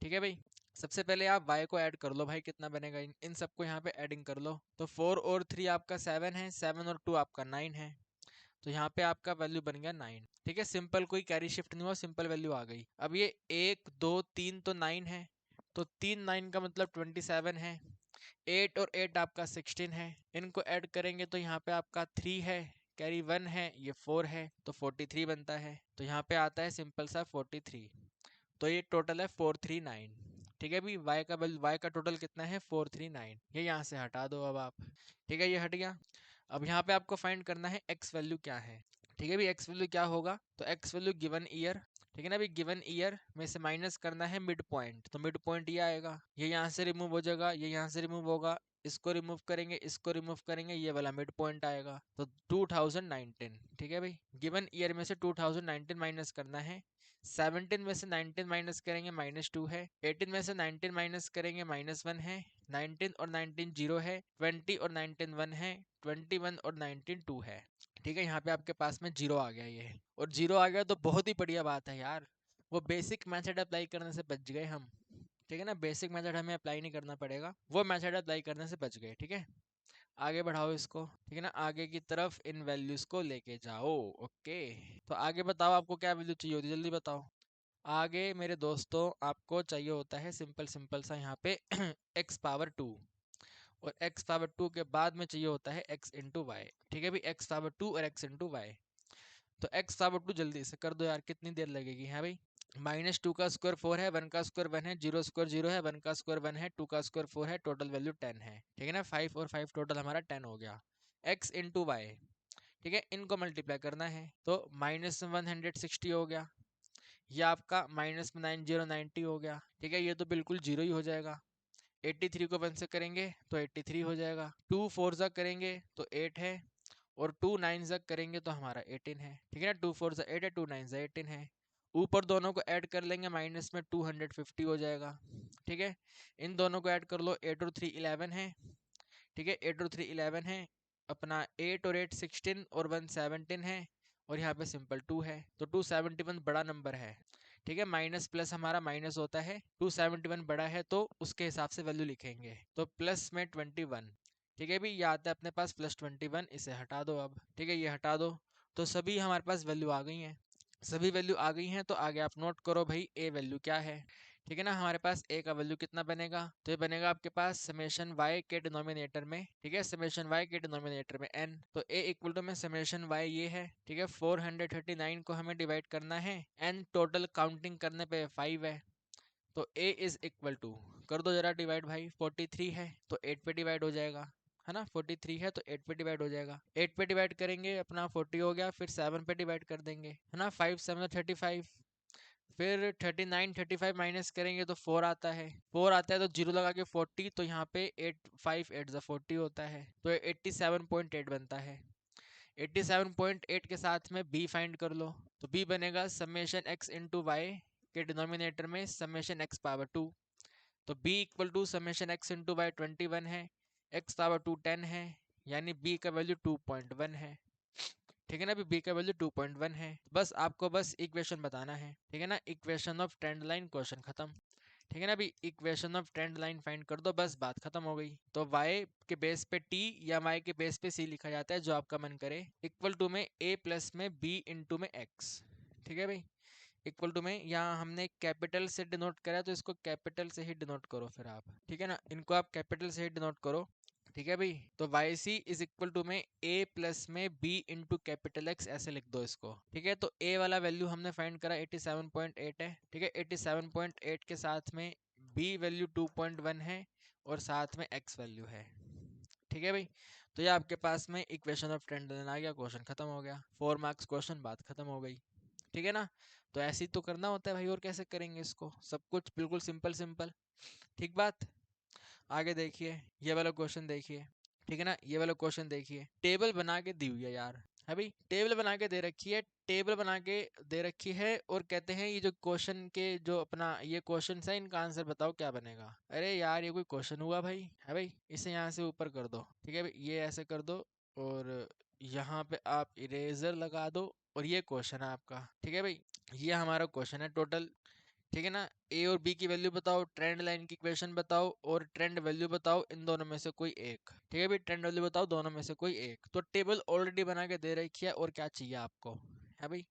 Speaker 1: ठीक है भाई। सबसे पहले आप y को ऐड कर लो भाई, कितना बनेगा, इन सबको यहाँ पे एडिंग कर लो। तो 4 और 3 आपका 7 है, 7 और 2 आपका 9 है, तो यहाँ पे आपका वैल्यू बन गया 9, ठीक है। सिंपल, कोई कैरी शिफ्ट नहीं हुआ, सिंपल वैल्यू आ गई। अब ये 1 2 3 तो 9 है, तो 3 9 का मतलब 27 है। 8 और 8 आपका 16 है, इनको ऐड करेंगे तो यहाँ पे आपका 3 है, कैरी 1 है, ये 4 है, तो 43 बनता है। तो यहाँ पे आता है सिंपल सा 43। तो ये टोटल है 439, ठीक है भाई। y का टोटल कितना है 439, ये यहाँ से हटा दो अब आप, ठीक है, ये हट गया। अब यहाँ पे आपको फाइंड करना है x वैल्यू क्या है, ठीक है भाई। x वैल्यू क्या होगा, तो x वैल्यू गिवन ईयर, ठीक है ना भाई। गिवन ईयर में से माइनस करना है मिड पॉइंट, तो मिड पॉइंट ये आएगा, ये यहाँ से रिमूव हो जाएगा, ये यहाँ से रिमूव होगा, इसको रिमूव करेंगे, इसको रिमूव करेंगे, ये वाला मिड पॉइंट आएगा, तो 2019, ठीक है भाई। गिवन ईयर में से 2019 माइनस करना है, 17 में से 19 माइनस करेंगे -2 है, 18 में से 19 माइनस करेंगे -1 है, 19 और 19 0 है, 20 और 19 1 है, 21 और 19 2 है, ठीक है। यहाँ पे आपके पास में जीरो आ गया ये, और जीरो आ गया तो बहुत ही बढ़िया बात है यार, वो बेसिक मेथड अप्लाई करने से बच गए हम, ठीक है ना। बेसिक मेथड हमें अप्लाई नहीं करना पड़ेगा, वो मेथड अप्लाई करने से बच गए, ठीक है। आगे बढ़ाओ इसको, ठीक है ना, आगे की तरफ इन वैल्यूज को लेके जाओ। ओके, तो आगे बताओ आपको क्या वैल्यू चाहिए होती है, जल्दी बताओ। आगे मेरे दोस्तों आपको चाहिए होता है सिंपल सिंपल सा यहाँ पे x पावर 2, और x पावर 2 के बाद में चाहिए होता है x इंटू वाई, ठीक है भाई। x पावर 2 और x इंटू वाई, तो x पावर 2 जल्दी से कर दो यार, कितनी देर लगेगी, है भाई। -2 का स्क्वायर 4 है, 1 का स्क्वायर 1 है, 0 स्क्वायर 0 है, 1 का स्क्वायर 1 है, 2 का स्क्वायर 4 है, टोटल वैल्यू 10 है, ठीक है ना। 5 और 5 टोटल हमारा 10 हो गया। x इंटू वाई, ठीक है, इनको मल्टीप्लाई करना है, तो -160 हो गया, ये आपका -9090 हो गया, ठीक है। ये तो बिल्कुल जीरो ही हो जाएगा। 83 को 1 से करेंगे तो 83 हो जाएगा, 2 4 जा करेंगे तो 8 है, और 2 9 जा करेंगे तो हमारा 18 है, ठीक है ना। 2 4 जा 8 है, 2 9 जा 18 है, ऊपर दोनों को ऐड कर लेंगे, माइनस में 250 हो जाएगा, ठीक है। इन दोनों को ऐड कर लो, 8 और 3 11 है, ठीक है, 8 और 3 11 है, अपना 8 और 8 16 और 1 17 है, और यहाँ पे सिंपल 2 है, तो 271 बड़ा नंबर है, ठीक है। माइनस प्लस हमारा माइनस होता है, 271 बड़ा है तो उसके हिसाब से वैल्यू लिखेंगे, तो प्लस में 21, ठीक है भाई। ये आता है अपने पास +21, इसे हटा दो अब, ठीक है, ये हटा दो, तो सभी हमारे पास वैल्यू आ गई हैं। सभी वैल्यू आ गई हैं, तो आगे आप नोट करो भाई ए वैल्यू क्या है, ठीक है ना। हमारे पास ए का वैल्यू कितना बनेगा, तो ये बनेगा आपके पास समेशन y के डिनोमिनेटर में, ठीक है, समेशन y के डिनोमिनेटर में n, तो a इक्वल टू में समेशन y ये है, ठीक है। 439 को हमें डिवाइड करना है, n टोटल काउंटिंग करने पे 5 है, तो a इज इक्वल टू, कर दो जरा डिवाइड भाई, 43 है तो 8 पे डिवाइड हो जाएगा, है ना। 43 है तो 8 पे डिवाइड हो जाएगा, 8 पे डिवाइड करेंगे अपना 40 हो गया, फिर 7 पे डिवाइड कर देंगे, है ना। 5 7 35, फिर 39 35 माइनस करेंगे तो 4 आता है, 4 आता है तो जीरो लगा के 40, तो यहाँ पे 8 5 8 40 होता है, तो 87.8 बनता है। 87.8 के साथ में b फाइंड कर लो, तो b बनेगा समेशन x इंटू वाई के डिनोमिनेटर में समेशन x पावर 2, तो b equal to summation x into y 21 है, x पावर 2 10 है, यानी b का वैल्यू 2.1 है, ठीक है ना। अभी b का वैल्यू 2.1 है, बस आपको बस इक्वेशन बताना है, ठीक है ना। Equation of trend line, question खत्म, ठीक है ना। अभी equation of trend line find कर दो, बस बात खत्म हो गई। तो y के बेस पे t या y के बेस पे c लिखा जाता है, जो आपका मन करे, इक्वल टू में a प्लस में b इंटू में x, ठीक है भाई। इक्वल टू में यहाँ हमने कैपिटल से डिनोट करा, तो इसको कैपिटल से ही डिनोट करो फिर आप, ठीक है ना, इनको आप कैपिटल से ही डिनोट करो, ठीक है भाई। तो y c is equal to में a प्लस में b इंटू कैपिटल एक्स, ऐसे लिख दो इसको, ठीक है। तो a वाला वैल्यू हमने फाइंड करा 87.8 है, ठीक है। 87.8 के साथ में b वैल्यू 2.1 है, और साथ में x वैल्यू है, ठीक है भाई। तो ये आपके पास में इक्वेशन ऑफ ट्रेंड लाइन आ गया, क्वेश्चन खत्म हो गया, 4 मार्क्स क्वेश्चन, बात खत्म हो गई, ठीक है ना। तो ऐसे ही तो करना होता है भाई, और कैसे करेंगे इसको, सब कुछ बिल्कुल सिंपल सिंपल, ठीक बात। आगे देखिए, ये वाला क्वेश्चन देखिए, ठीक है ना। ये वाला क्वेश्चन देखिए, टेबल बना के दी हुई है यार, है भाई, टेबल बना के दे रखी है, टेबल बना के दे रखी है और कहते हैं ये जो क्वेश्चन के जो अपना ये क्वेश्चन है इनका आंसर बताओ क्या बनेगा। अरे यार ये कोई क्वेश्चन हुआ भाई, है भाई, इसे यहाँ से ऊपर कर दो, ठीक है भाई, ये ऐसे कर दो और यहाँ पे आप इरेजर लगा दो और ये क्वेश्चन है आपका, ठीक है भाई, ये हमारा क्वेश्चन है टोटल, ठीक है ना। ए और बी की वैल्यू बताओ, ट्रेंड लाइन की इक्वेशन बताओ और ट्रेंड वैल्यू बताओ, इन दोनों में से कोई एक, ठीक है भाई, ट्रेंड वैल्यू बताओ दोनों में से कोई एक। तो टेबल ऑलरेडी बना के दे रखी है और क्या चाहिए आपको, है भाई,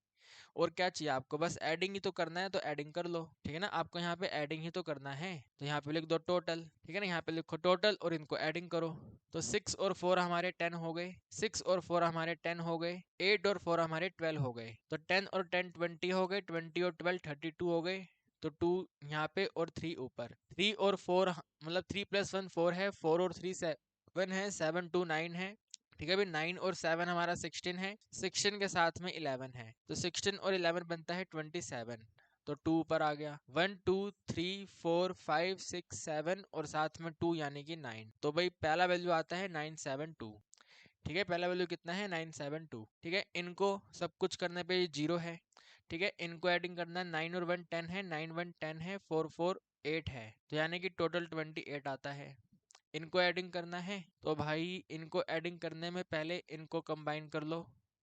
Speaker 1: और क्या चाहिए आपको, बस एडिंग ही तो करना है तो एडिंग कर लो, ठीक है ना, आपको यहाँ पे एडिंग ही तो करना है तो यहाँ पे लिख दो टोटल, ठीक है ना, यहाँ पे लिखो टोटल और इनको एडिंग करो। तो 6 और 4 हमारे 10 हो गए, 6 और 4 हमारे 10 हो गए, 8 और 4 हमारे 12 हो गए, तो 10 और 10 20 हो गए, 20 और 12 32 हो गए, तो 2 यहाँ पे और 3 ऊपर, 3 और 4 मतलब 3 + 1 4 है, 4 और 3 7 है, 7 2 9 है, ठीक है भाई, 9 और 7 हमारा 16 है, 16 के साथ में 11 है, तो 16 और 11 बनता है 27, तो 2 ऊपर आ गया, 1 2 3 4 5 6 7 और साथ में 2 यानी कि 9, तो भाई पहला वैल्यू आता है 972, ठीक है, पहला वैल्यू कितना है 972, ठीक है, इनको सब कुछ करने पे जीरो है, ठीक है, इनको एडिंग करना है, 9 और 1 10 है, 9 1 10 है, 4 4 8 है, तो यानी कि टोटल 28 आता है। इनको एडिंग करना है तो भाई इनको एडिंग करने में पहले इनको कंबाइन कर लो,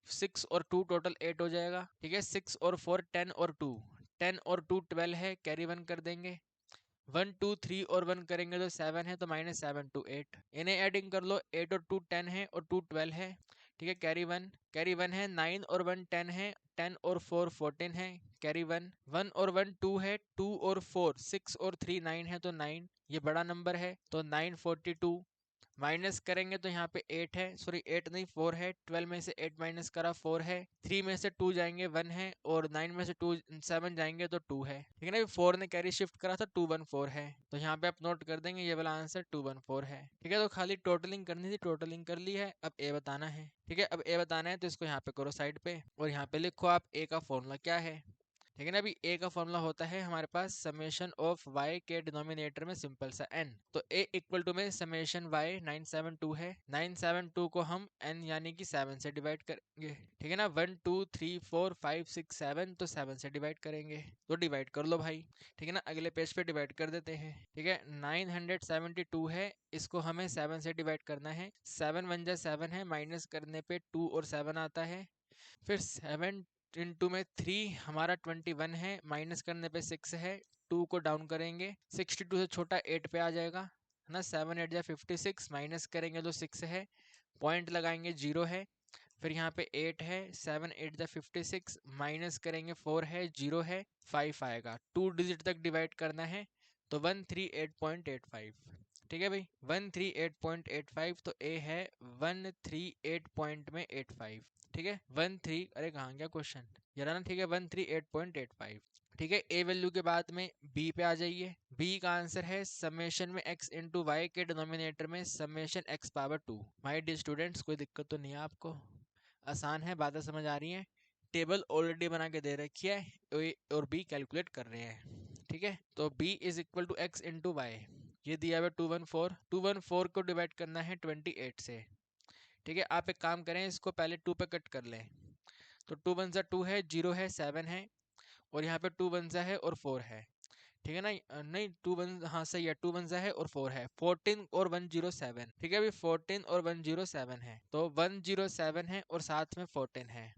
Speaker 1: 6 और 2 टोटल 8 हो जाएगा, ठीक है, 6 और 4 10 और 2, 10 और 2 12 है, कैरी 1 कर देंगे, 1 2 3 और 1 करेंगे तो 7 है, तो -7 2 8, इन्हें एडिंग कर लो, 8 और 2 10 है और 2 12 है, ठीक है, कैरी 1 है, 9 और 1 10 है, 10 और 4 14 है, कैरी 1 1 और 1 2 है, 2 और 4 6 और 3 9 है, तो 9 ये बड़ा नंबर है, तो 942 माइनस करेंगे तो यहाँ पे 8 है, सॉरी 8 नहीं 4 है, 12 में से 8 माइनस करा 4 है, 3 में से 2 जाएंगे 1 है और 9 में से 2 7 जाएंगे तो 2 है, ठीक है ना, 4 ने कैरी शिफ्ट करा था 214 है, तो यहाँ पे आप नोट कर देंगे ये वाला आंसर 214 है, ठीक है, तो खाली टोटलिंग करनी थी, टोटलिंग कर ली है, अब ए बताना है, ठीक है, अब ए बताना है तो इसको यहाँ पे करो साइड पे और यहाँ पे लिखो आप ए का फॉर्मूला क्या है, ठीक है ना। अभी ए का फॉर्मूला होता है हमारे पास समेशन ऑफ वाई के डिनोमिनेटर में सिंपल सा एन, तो ए इक्वल टू में समेशन वाई 972 है, 972 को हम एन यानी कि 7 से डिवाइड करेंगे, ठीक है ना, 1 2 3 4 5 6 7 तो 7 से डिवाइड करेंगे, तो डिवाइड कर लो भाई, ठीक है ना, अगले पेज पे डिवाइड कर देते हैं, ठीक है, 972 है, इसको हमें 7 से डिवाइड करना है, 7 1 जा 7 है, माइनस करने पे 2 और 7 आता है, फिर 7 इंटू में 3 हमारा 21 है, माइनस करने पे 6 है, 2 को डाउन करेंगे, 62 से छोटा 8 पे आ जाएगा, है ना, 7 8 जा 56, माइनस करेंगे तो 6 है, पॉइंट लगाएंगे 0 है, फिर यहाँ पे 8 है, 7 8 जा 56, माइनस करेंगे 4 है, 0 है, 5 आएगा, 2 डिजिट तक डिवाइड करना है, तो 138.85, ठीक है भाई, 138.85, तो ए है 138 पॉइंट में 85, ठीक है, 13, अरे कहाँ गया क्वेश्चन, ये रहा ना, ठीक है, 138.85, ठीक है, ए वैल्यू के बाद में बी पे आ जाइए, बी का आंसर है समेशन में x इंटू वाई के डिनोमिनेटर में summation x power 2, my dear students कोई दिक्कत तो नहीं है आपको, आसान है, बातें समझ आ रही हैं, टेबल ऑलरेडी बना के दे रखी है, ए और बी कैलकुलेट कर रहे हैं, ठीक है, तो b is equal to x into y, ये दिया हुआ 214 को डिवाइड करना है 28 से, ठीक है, आप एक काम करें, इसको पहले 2 पे कट कर लें, तो 2 1 2 है, 0 है, 7 है और यहाँ पे 2 1 है और 4 है, ठीक है ना, नहीं 2 1, हाँ सही है, 2 1 है और 4 है, 14 और 107, ठीक है, अभी 14 और 107 है, तो 107 है और साथ में 14 है,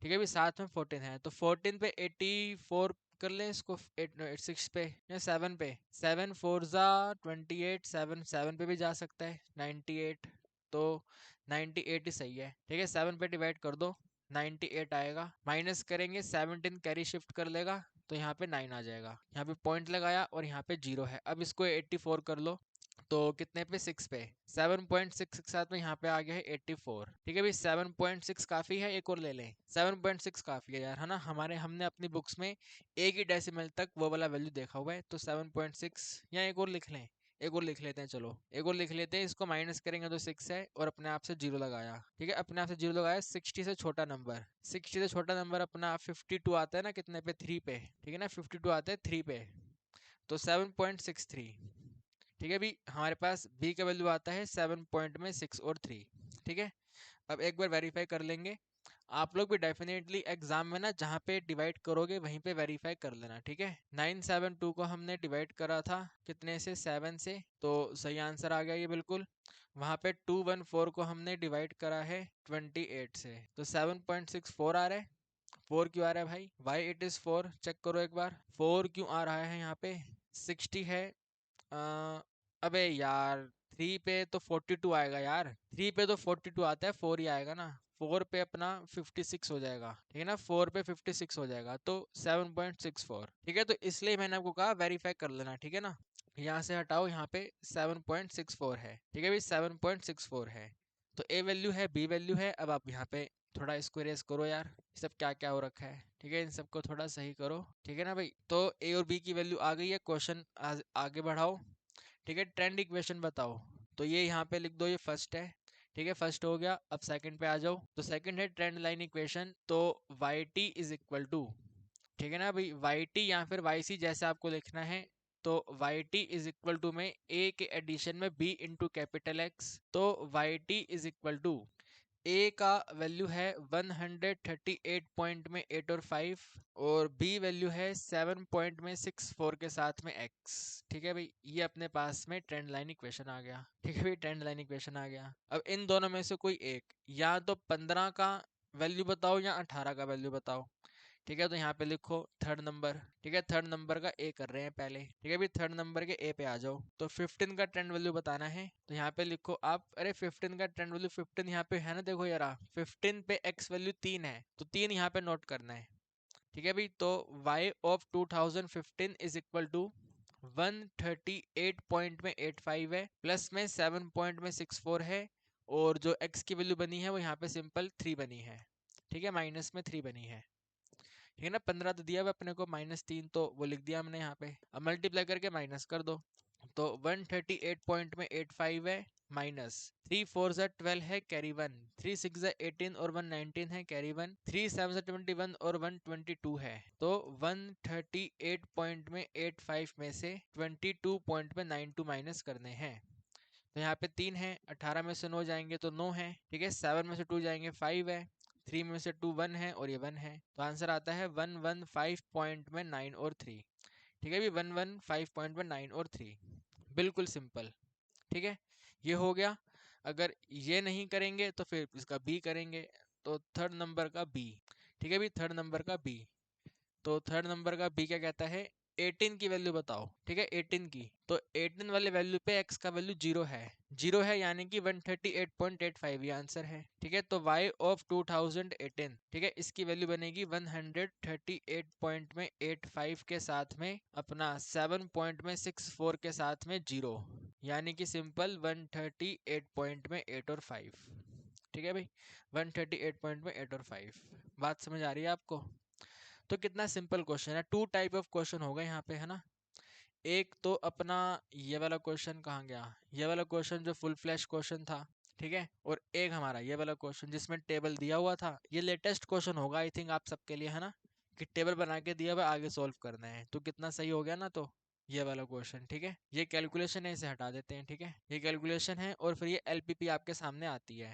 Speaker 1: ठीक है, अभी साथ में 14 है, तो 14 पे 84 कर लें इसको, 6 पे या 7 पे, 7 4 जा 28, 7 7 पे भी जा सकता है 98, तो 98 ही सही है, ठीक है, 7 पे डिवाइड कर दो 98 आएगा, माइनस करेंगे 17 कैरी शिफ्ट कर लेगा, तो यहाँ पे 9 आ जाएगा, यहाँ पे पॉइंट लगाया और यहाँ पे 0 है, अब इसको 84 कर लो, तो कितने पे 6 पे, 7.6 के साथ में यहाँ पे आ गया है 84, ठीक है भाई, 7.6 काफी है, एक और ले लें, 7.6 काफी है यार, है ना, हमने अपनी बुक्स में एक ही डेसिमल तक वो वाला वैल्यू देखा हुआ है, तो 7.6 या एक और लिख लें, एक और लिख लेते हैं, चलो एक और लिख लेते हैं, इसको माइनस करेंगे तो 6 है और अपने आप से 0 लगाया, ठीक है, अपने आप से 0 लगाया, 60 से छोटा नंबर, 60 से छोटा नंबर अपना 52 आता है ना, कितने पे 3 पे, ठीक है ना, 52 आता है 3 पे, तो 7.63, ठीक है, भी हमारे पास b का वैल्यू आता है 7 पॉइंट में 6 और 3। ठीक है, अब एक बार वेरीफाई कर लेंगे। आप लोग भी डेफिनेटली एग्जाम में ना जहाँ पे डिवाइड करोगे वहीं पे वेरीफाई कर लेना। ठीक है, 972 को हमने डिवाइड करा था कितने से, 7 से, तो सही आंसर आ गया ये बिल्कुल। वहाँ पे 214 को हमने डिवाइड करा है 28 से, तो 7.64 आ रहा है। 4 क्यों आ रहा है भाई, वाई इट इज 4, चेक करो एक बार 4 क्यों आ रहा है यहाँ पे। 60 है, अबे यार 3 पे तो 42 आएगा यार, 3 पे तो 42 आता है, 4 ही आएगा ना। 4 पे अपना 56 हो जाएगा, ठीक है ना, 4 पे 56 हो जाएगा, तो 7.64। ठीक है, तो इसलिए मैंने आपको कहा वेरीफाई कर लेना। ठीक है ना, यहाँ से हटाओ, यहाँ पे 7.64 है। ठीक है भाई, 7.64 है। तो ए वैल्यू है, बी वैल्यू है। अब आप यहाँ पे थोड़ा इसको रेस करो यार, ये सब क्या क्या हो रखा है। ठीक है, इन सबको थोड़ा सही करो। ठीक है ना भाई, तो ए और बी की वैल्यू आ गई है। क्वेश्चन आगे बढ़ाओ। ठीक है, ट्रेंड इक्वेशन बताओ। तो ये यहाँ पे लिख दो, ये फर्स्ट है। ठीक है, फर्स्ट हो गया। अब सेकंड पे आ जाओ, तो सेकंड है ट्रेंड लाइन इक्वेशन। तो Y T is equal to, ठीक है ना भाई, वाई टी या फिर वाई सी जैसे आपको लिखना है। तो Y T is equal to में ए के एडिशन में बी इंटू कैपिटल एक्स। तो Y T is equal to, A का वैल्यू है 138 पॉइंट में 8 और 5, और बी वैल्यू है 7 पॉइंट में 6 4 के साथ में x। ठीक है भाई, ये अपने पास में ट्रेंड लाइन इक्वेशन आ गया। ठीक है भाई, ट्रेंड लाइन इक्वेशन आ गया। अब इन दोनों में से कोई एक, या तो 15 का वैल्यू बताओ या 18 का वैल्यू बताओ। ठीक है, तो यहाँ पे लिखो थर्ड नंबर। ठीक है, थर्ड नंबर का ए कर रहे हैं पहले। ठीक है भाई, थर्ड नंबर के ए पे आ जाओ। तो 15 का ट्रेंड वैल्यू बताना है, तो यहाँ पे लिखो आप, अरे 15 का ट्रेंड वैल्यू 15 यहाँ पे है ना, देखो यार 15 पे एक्स वैल्यू 3 है, तो 3 यहाँ पे नोट करना है। ठीक है भाई, तो y of 2015 is equal to 138 point में 85 है, प्लस में 7 पॉइंट में 64 है, और जो x की वैल्यू बनी है वो यहाँ पे सिंपल 3 बनी है। ठीक है, माइनस में 3 बनी है। ठीक है ना, 15 तो दिया हुआ अपने को, -3 तो वो लिख दिया हमने यहाँ पे। अब मल्टीप्लाई करके माइनस कर दो, तो 138 पॉइंट में 85 है, माइनस 3 4 जा 12 है, कैरी 1, 3 6 जा 18 और 1 19 है, कैरी 1, 3 7 जा 21 और 1 22 है। तो 138 पॉइंट में 85 में से 22 पॉइंट में 92 माइनस करने हैं। तो यहाँ पे 3 है, 18 में से 9 जाएंगे तो 9 है। ठीक है, 7 में से 2 जाएंगे 5 है, 3 में से 2 1 है, और ये 1 है। तो आंसर आता है 115 पॉइंट में 9 और 3। ठीक है भी, 115 पॉइंट में 9 और 3, बिल्कुल सिंपल। ठीक है, ये हो गया। अगर ये नहीं करेंगे तो फिर इसका बी करेंगे, तो थर्ड नंबर का बी। ठीक है भी, थर्ड नंबर का बी। तो थर्ड नंबर का बी क्या कहता है, 18 की वैल्यू बताओ। ठीक है, 18 की, तो 18 वाले वैल्यू पे x का वैल्यू 0 है, 0 है यानी कि 138.85 ये आंसर है। ठीक है, तो y ऑफ 2018, ठीक है, इसकी वैल्यू बनेगी 138 पॉइंट में 85 के साथ में अपना 7 पॉइंट में 64 के साथ में 0, यानी कि सिंपल 138 पॉइंट में 8 और 5। ठीक है भाई, 138 पॉइंट में 8 और 5। बात समझ आ रही है आपको। तो कितना सिंपल क्वेश्चन है, टू टाइप ऑफ क्वेश्चन होगा यहाँ पे, है ना। एक तो अपना ये वाला क्वेश्चन कहाँ गया, ये वाला क्वेश्चन जो फुल फ्लैश क्वेश्चन था। ठीक है, और एक हमारा ये वाला क्वेश्चन जिसमें टेबल दिया हुआ था। ये लेटेस्ट क्वेश्चन होगा आई थिंक आप सबके लिए, है ना, कि टेबल बना के दिया हुआ आगे सॉल्व करना है। तो कितना सही हो गया ना, तो ये वाला क्वेश्चन। ठीक है, ये कैलकुलेशन है, इसे हटा देते हैं। ठीक है, ये कैलकुलेशन है, और फिर ये एलपीपी आपके सामने आती है।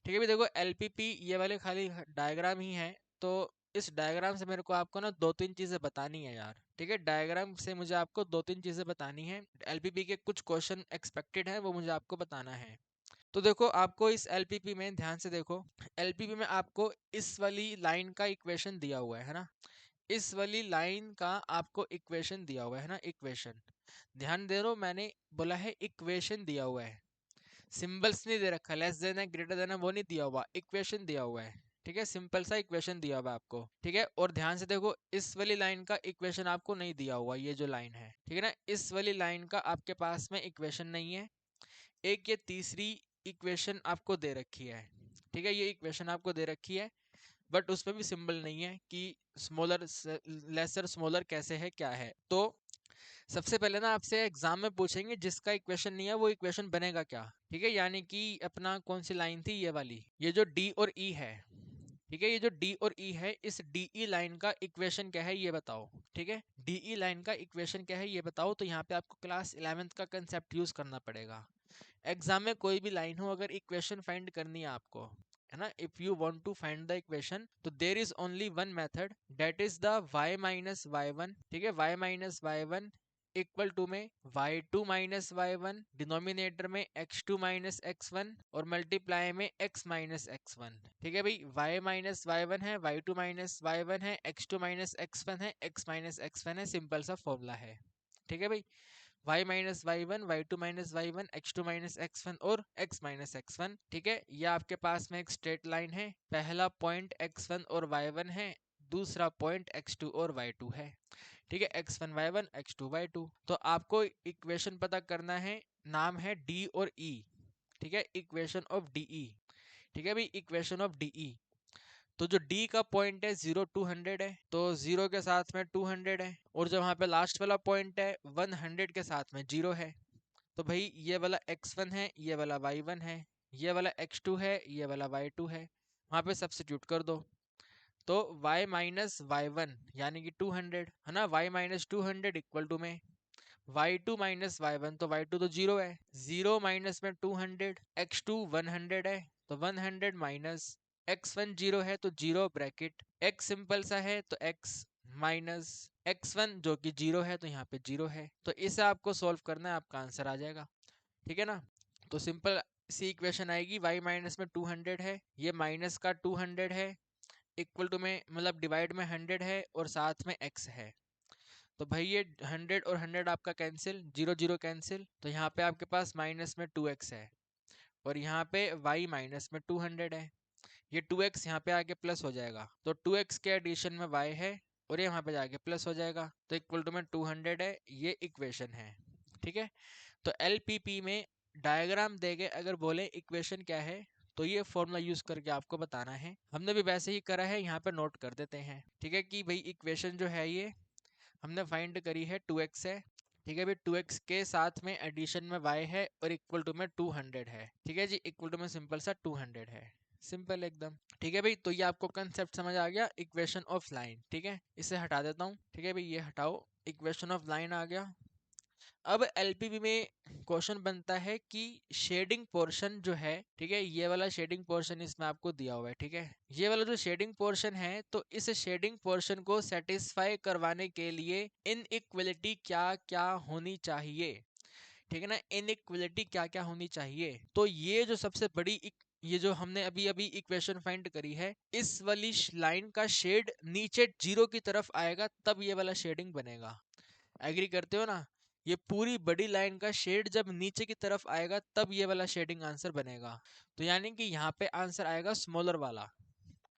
Speaker 1: ठीक है भी, देखो एलपीपी ये वाले खाली डायग्राम ही है, तो इस डायग्राम से मेरे को आपको ना 2-3 चीजें बतानी है यार। ठीक है, डायग्राम से मुझे आपको 2-3 चीजें बतानी है। एलपीपी के कुछ क्वेश्चन एक्सपेक्टेड है, वो मुझे आपको बताना है। तो देखो, आपको इस एलपीपी में ध्यान से देखो, एलपीपी में आपको इस वाली लाइन का इक्वेशन दिया हुआ है ना, इस वाली लाइन का आपको इक्वेशन दिया हुआ है ना, इक्वेशन। ध्यान दे रहे हो, मैंने बोला है इक्वेशन दिया हुआ है, सिंबल्स नहीं दे रखा, लेस देन है ग्रेटर देन है वो नहीं दिया हुआ, इक्वेशन दिया हुआ है। ठीक है, सिंपल सा इक्वेशन दिया हुआ है आपको। ठीक है, और ध्यान से देखो, इस वाली लाइन का इक्वेशन आपको नहीं दिया हुआ, ये जो लाइन है, ठीक है ना, इस वाली लाइन का आपके पास में इक्वेशन नहीं है। एक ये तीसरी इक्वेशन आपको दे रखी है। ठीक है, ये इक्वेशन आपको दे रखी है, बट उसमें भी सिंबल नहीं है कि स्मॉलर लेसर स्मॉलर कैसे है, क्या है। तो सबसे पहले ना आपसे एग्जाम में पूछेंगे जिसका इक्वेशन नहीं है वो इक्वेशन बनेगा क्या। ठीक है, यानी कि अपना कौन सी लाइन थी, ये वाली, ये जो डी और ई है। ठीक है, ये जो डी और ई है, इस डी ई लाइन का इक्वेशन क्या है ये बताओ। ठीक है, डी ई लाइन का इक्वेशन क्या है ये बताओ। तो यहाँ पे आपको क्लास 11th का कंसेप्ट यूज करना पड़ेगा। एग्जाम में कोई भी लाइन हो, अगर इक्वेशन फाइंड करनी है आपको, है ना, if you want to find the equation, तो there is only one method, that is the y minus Y one. ठीक है, y minus Y one equal to में y2 minus Y one, denominator में x2 माइनस x1 और multiply में x minus x1। ठीक है भाई, y माइनस वाई वन है, y2 माइनस वाई वन है, x2 माइनस x1 है, x माइनस x1 है, सिंपल सा फॉर्मूला है। ठीक है भाई, y minus Y one, y2 minus Y one, x2 minus x1 और x माइनस x1। ठीक है, ये आपके पास में एक स्ट्रेट लाइन है, पहला पॉइंट x1 और y1 है, दूसरा पॉइंट x2 और y2 है। ठीक है, x1 y1 x2 y2। तो आपको इक्वेशन पता करना है, नाम है d और e। ठीक है, इक्वेशन ऑफ डी ई। ठीक है भाई, इक्वेशन ऑफ डी ई। तो जो D का पॉइंट है 0 200 है, तो 0 के साथ में 200 है, और जो वहां पे लास्ट वाला पॉइंट है 100 के साथ में 0 है। तो भाई ये वाला x1 है, ये वाला y1 है, ये वाला x2 है, ये वाला y2 है, वहां पे सब्स्टिट्यूट कर दो। तो y माइनस वाई वन यानी कि 200 है ना, y माइनस 200 इक्वल टू में y2 माइनस वाई वन, तो y2 तो 0 है, 0 माइनस में 200, x2 100 है, तो 100 माइनस x1 0 है तो 0 ब्रैकेट, x सिंपल सा है तो x माइनस x1 जो कि 0 है तो यहाँ पे 0 है। तो इसे आपको सॉल्व करना है, आपका आंसर आ जाएगा। ठीक है ना, तो सिंपल सी इक्वेशन आएगी, y माइनस में 200 है, ये माइनस का 200 है, इक्वल टू में मतलब डिवाइड में 100 है और साथ में x है। तो भाई ये 100 और 100 आपका कैंसिल, 0 0 कैंसिल, तो यहाँ पे आपके पास माइनस में 2x है, और यहाँ पे y माइनस में 200 है, ये 2x यहाँ पे आके प्लस हो जाएगा, तो 2x के एडिशन में y है और ये वहाँ पे जाके प्लस हो जाएगा, तो इक्वल टू में 200 है, ये इक्वेशन है। ठीक है, तो LPP में डायग्राम देके अगर बोले इक्वेशन क्या है, तो ये फॉर्मूला यूज करके आपको बताना है। हमने भी वैसे ही करा है, यहाँ पे नोट कर देते हैं। ठीक है, कि भाई इक्वेशन जो है ये हमने फाइंड करी है 2x है। ठीक है भाई, 2x के साथ में एडिशन में y है और इक्वल टू में 200 है। ठीक है जी, इक्वल टू में सिंपल सा 200 है, सिंपल एकदम। ठीक है भाई, तो ये आपको कंसेप्ट समझ आ गया, इक्वेशन ऑफ लाइन। ठीक है, इसे हटा देता हूँ। ठीक है भाई, ये हटाओ, इक्वेशन ऑफ लाइन आ गया। अब एलपीवी में क्वेश्चन बनता है कि शेडिंग पोर्शन जो है, ठीक है, ये वाला शेडिंग पोर्शन इसमें आपको दिया हुआ है। ठीक है, ये वाला जो शेडिंग पोर्शन है, तो इस शेडिंग पोर्शन को सेटिस्फाई करवाने के लिए इनइक्वलिटी क्या क्या होनी चाहिए। ठीक है ना, इनइक्वलिटी क्या क्या होनी चाहिए। तो ये जो सबसे बड़ी ये जो हमने अभी अभी इक्वेशन फाइंड करी है, इस वाली लाइन का शेड नीचे 0 की तरफ आएगा तब ये वाला शेडिंग बनेगा। एग्री करते हो ना, ये पूरी बड़ी लाइन का शेड जब नीचे की तरफ आएगा तब ये वाला शेडिंग आंसर बनेगा। तो यानी कि यहाँ पे आंसर आएगा स्मॉलर वाला।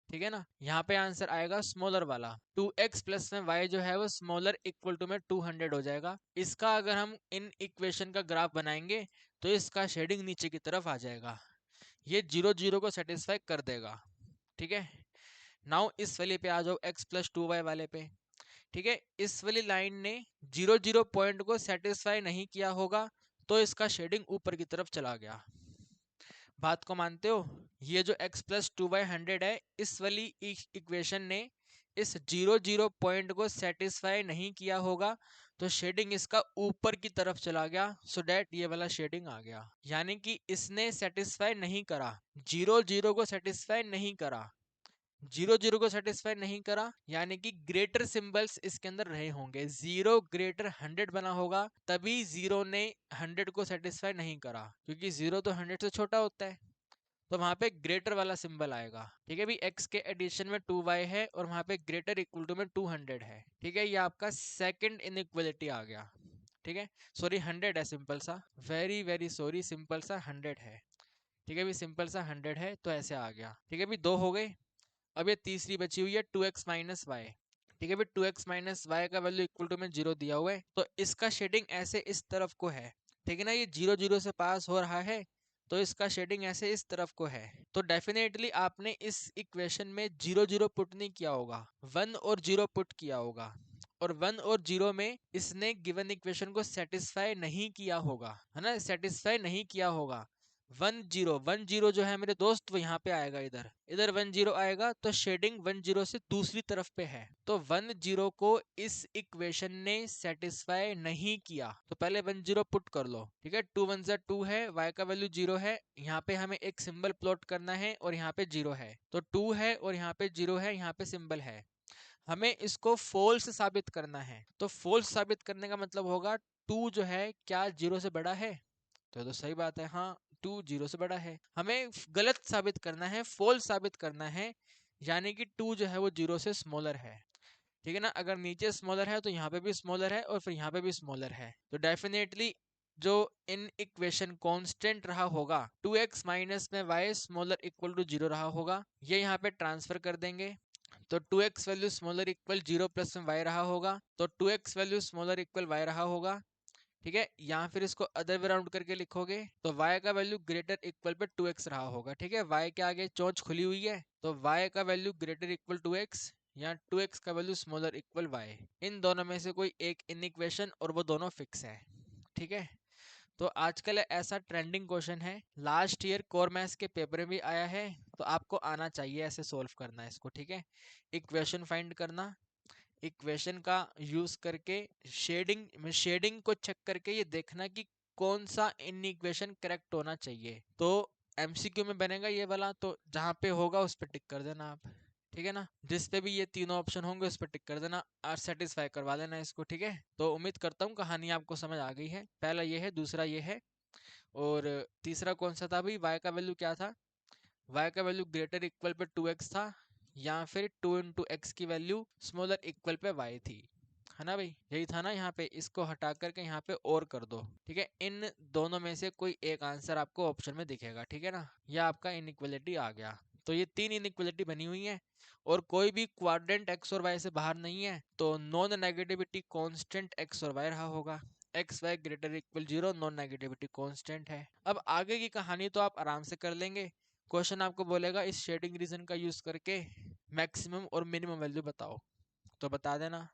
Speaker 1: ठीक है ना, यहाँ पे आंसर आएगा स्मॉलर वाला। 2x प्लस में y जो है वो स्मॉलर इक्वल टू में 200 हो जाएगा। इसका अगर हम इन इक्वेशन का ग्राफ बनाएंगे तो इसका शेडिंग नीचे की तरफ आ जाएगा, ये 0 0 को सेटिस्फाई कर देगा। ठीक है, नाउ इस वाले पे आ जाओ, x प्लस 2y वाले पे। ठीक है, इस वाली लाइन ने 0 0 पॉइंट को सेटिस्फाई नहीं किया होगा तो इसका शेडिंग ऊपर की तरफ चला गया। बात को मानते हो, ये जो x प्लस 2y 100 है, इस वाली इक्वेशन ने इस 0 0 पॉइंट को सेटिस्फाई नहीं किया होगा तो शेडिंग इसका ऊपर की तरफ चला गया, सो डैट ये वाला शेडिंग आ गया। यानी कि इसने सेटिस्फाई नहीं करा, 0 0 को सेटिस्फाई नहीं करा, 0 0 को सेटिस्फाई नहीं करा, यानी कि ग्रेटर सिंबल्स इसके अंदर रहे होंगे। 0 ग्रेटर 100 बना होगा तभी 0 ने 100 को सेटिस्फाई नहीं करा, क्योंकि 0 तो 100 से छोटा होता है, तो वहां पे ग्रेटर वाला सिंबल आएगा। ठीक है भी, x के एडिशन में 2y है और वहां पे ग्रेटर इक्वल टू में 200 है। ठीक है, ये आपका सेकंड इनइक्वालिटी आ गया। ठीक है, सॉरी 100 है, सिंपल सा, वेरी वेरी सॉरी, सिंपल सा 100 है। ठीक है भी, सिंपल सा 100 है, तो ऐसे आ गया। ठीक है भी, दो हो गए। अब ये तीसरी बची हुई है 2x माइनस वाई। ठीक है भाई, 2x माइनस वाई का वैल्यू इक्वल टू में 0 दिया हुआ है, तो इसका शेडिंग ऐसे इस तरफ को है। ठीक है ना, ये 0 0 से पास हो रहा है तो इसका शेडिंग ऐसे इस तरफ को है। तो डेफिनेटली आपने इस इक्वेशन में 0 0 पुट नहीं किया होगा, 1 और 0 पुट किया होगा, और 1 और 0 में इसने गिवन इक्वेशन को सेटिस्फाई नहीं किया होगा, है ना, सेटिस्फाई नहीं किया होगा। 10 जो है मेरे दोस्त वो यहाँ पे आएगा, इधर इधर 10 आएगा, तो शेडिंग 10 से दूसरी तरफ पे है, तो 10 को इस इक्वेशन ने सेटिस्फाई नहीं किया, तो पहले 10 पुट कर लो, ठीक है। 2 1 2 है, y का वैल्यू 0 है, यहाँ पे हमें एक सिंबल प्लॉट करना है और यहाँ पे 0 है, तो 2 है और यहाँ पे 0 है, यहाँ पे सिंबल है, हमें इसको फॉल्स साबित करना है। तो फॉल्स साबित करने का मतलब होगा 2 जो है क्या 0 से बड़ा है, तो सही बात है, हाँ 2 0 से बड़ा है। हमें गलत साबित करना है, फॉल्स साबित करना है, यानी कि 2 जो है वो 0 से स्मॉलर है, ठीक है ना। अगर नीचे स्मॉलर है तो यहाँ पे भी स्मॉलर है और फिर यहाँ पे भी स्मॉलर है, तो डेफिनेटली जो इन इक्वेशन कांस्टेंट रहा होगा 2x माइनस में y स्मॉलर इक्वल टू 0 रहा होगा, ये यहाँ पे ट्रांसफर कर देंगे, तो 2x value smaller equal 0 plus में y रहा होगा, तो 2x value smaller equal y रहा होगा, ठीक है। यहाँ फिर इसको अदर वे राउंड करके लिखोगे तो y का value greater equal pay 2x रहा होगा, ठीक है। y के आगे चोंच खुली हुई है, तो y का वैल्यू ग्रेटर इक्वल 2x या 2x का वैल्यू स्मॉलर इक्वल y, इन दोनों में से कोई एक इन इक्वेशन और वो दोनों फिक्स है, ठीक है। तो आजकल ऐसा ट्रेंडिंग क्वेश्चन है, लास्ट ईयर कोर मैथ्स के पेपर में भी आया है, तो आपको आना चाहिए ऐसे सोल्व करना इसको, ठीक है। इक्वेशन फाइंड करना, इक्वेशन का यूज करके शेडिंग को चेक करके ये देखना कि कौन सा इन इक्वेशन करेक्ट होना चाहिए, तो एमसीक्यू में बनेगा ये वाला, तो जहाँ पे होगा उस पर टिक कर देना आप, ठीक है ना। जिस पे भी ये तीनों ऑप्शन होंगे उस पर टिक कर देना और सेटिस्फाई करवा लेना इसको, ठीक है। तो उम्मीद करता हूँ कहानी आपको समझ आ गई है, पहला ये है, दूसरा ये है, और तीसरा कौन सा था भाई, y का वैल्यू क्या था, y का value greater equal pay 2x था, या फिर 2 इंटू एक्स की value smaller equal pay y थी, है ना भाई, यही था ना। यहाँ पे इसको हटा करके यहाँ पे और कर दो, ठीक है। इन दोनों में से कोई एक आंसर आपको ऑप्शन में दिखेगा, ठीक है ना, यह आपका इनइक्वालिटी आ गया। तो ये 3 इनइक्वालिटी बनी हुई है और कोई भी क्वाड्रेंट x और y से बाहर नहीं है, तो नॉन नेगेटिविटी कांस्टेंट x और y रहा होगा, x y greater equal 0, non negativity constant है। अब आगे की कहानी तो आप आराम से कर लेंगे, क्वेश्चन आपको बोलेगा इस शेडिंग रीजन का यूज करके मैक्सिमम और मिनिमम वैल्यू बताओ, तो बता देना,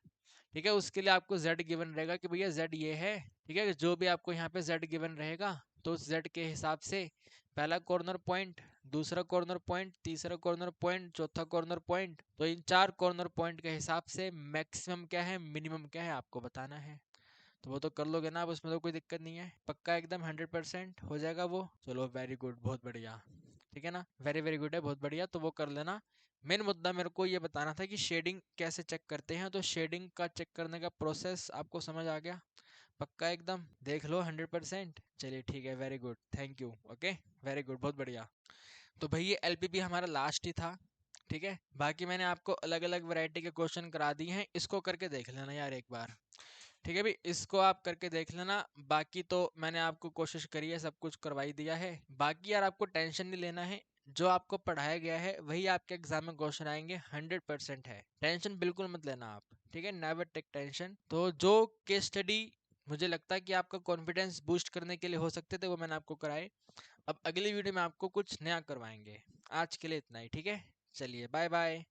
Speaker 1: ठीक है। उसके लिए आपको z गिवन रहेगा कि भैया z ये है, ठीक है। जो भी आपको यहाँ पे z गिवन रहेगा तो उस z के हिसाब से पहला कॉर्नर पॉइंट, दूसरा कॉर्नर पॉइंट, तीसरा कॉर्नर पॉइंट, चौथा कॉर्नर पॉइंट, तो इन 4 कॉर्नर पॉइंट के हिसाब से मैक्सिमम क्या है मिनिमम क्या है आपको बताना है, तो वो तो कर लोगे ना आप, उसमें तो कोई दिक्कत नहीं है, पक्का एकदम 100% हो जाएगा वो। चलो वेरी गुड, बहुत बढ़िया, ठीक है ना, वेरी वेरी गुड है, बहुत बढ़िया, तो वो कर लेना। मेन मुद्दा मेरे को ये बताना था कि शेडिंग कैसे चेक करते हैं, तो शेडिंग का चेक करने का प्रोसेस आपको समझ आ गया, पक्का एकदम देख लो 100%। चलिए ठीक है, very good, thank you, okay, very good, बहुत बढ़िया। तो भाई ये एलपीपी हमारा लास्ट ही था, ठीक है। बाकी मैंने आपको अलग अलग वैरायटी के क्वेश्चन करा दिए हैं, इसको करके देख लेना यार एक बार, ठीक है भाई, इसको आप करके देख लेना। बाकी तो मैंने आपको कोशिश करी है, सब कुछ करवाई दिया है, बाकी यार आपको टेंशन नहीं लेना है, जो आपको पढ़ाया गया है वही आपके एग्जाम में क्वेश्चन आएंगे, 100% है, टेंशन बिल्कुल मत लेना आप, ठीक है, नेवर टेक टेंशन। तो जो केस स्टडी मुझे लगता है कि आपका कॉन्फिडेंस बूस्ट करने के लिए हो सकते थे वो मैंने आपको कराए, अब अगली वीडियो में आपको कुछ नया करवाएंगे। आज के लिए इतना ही, ठीक है, चलिए बाय बाय।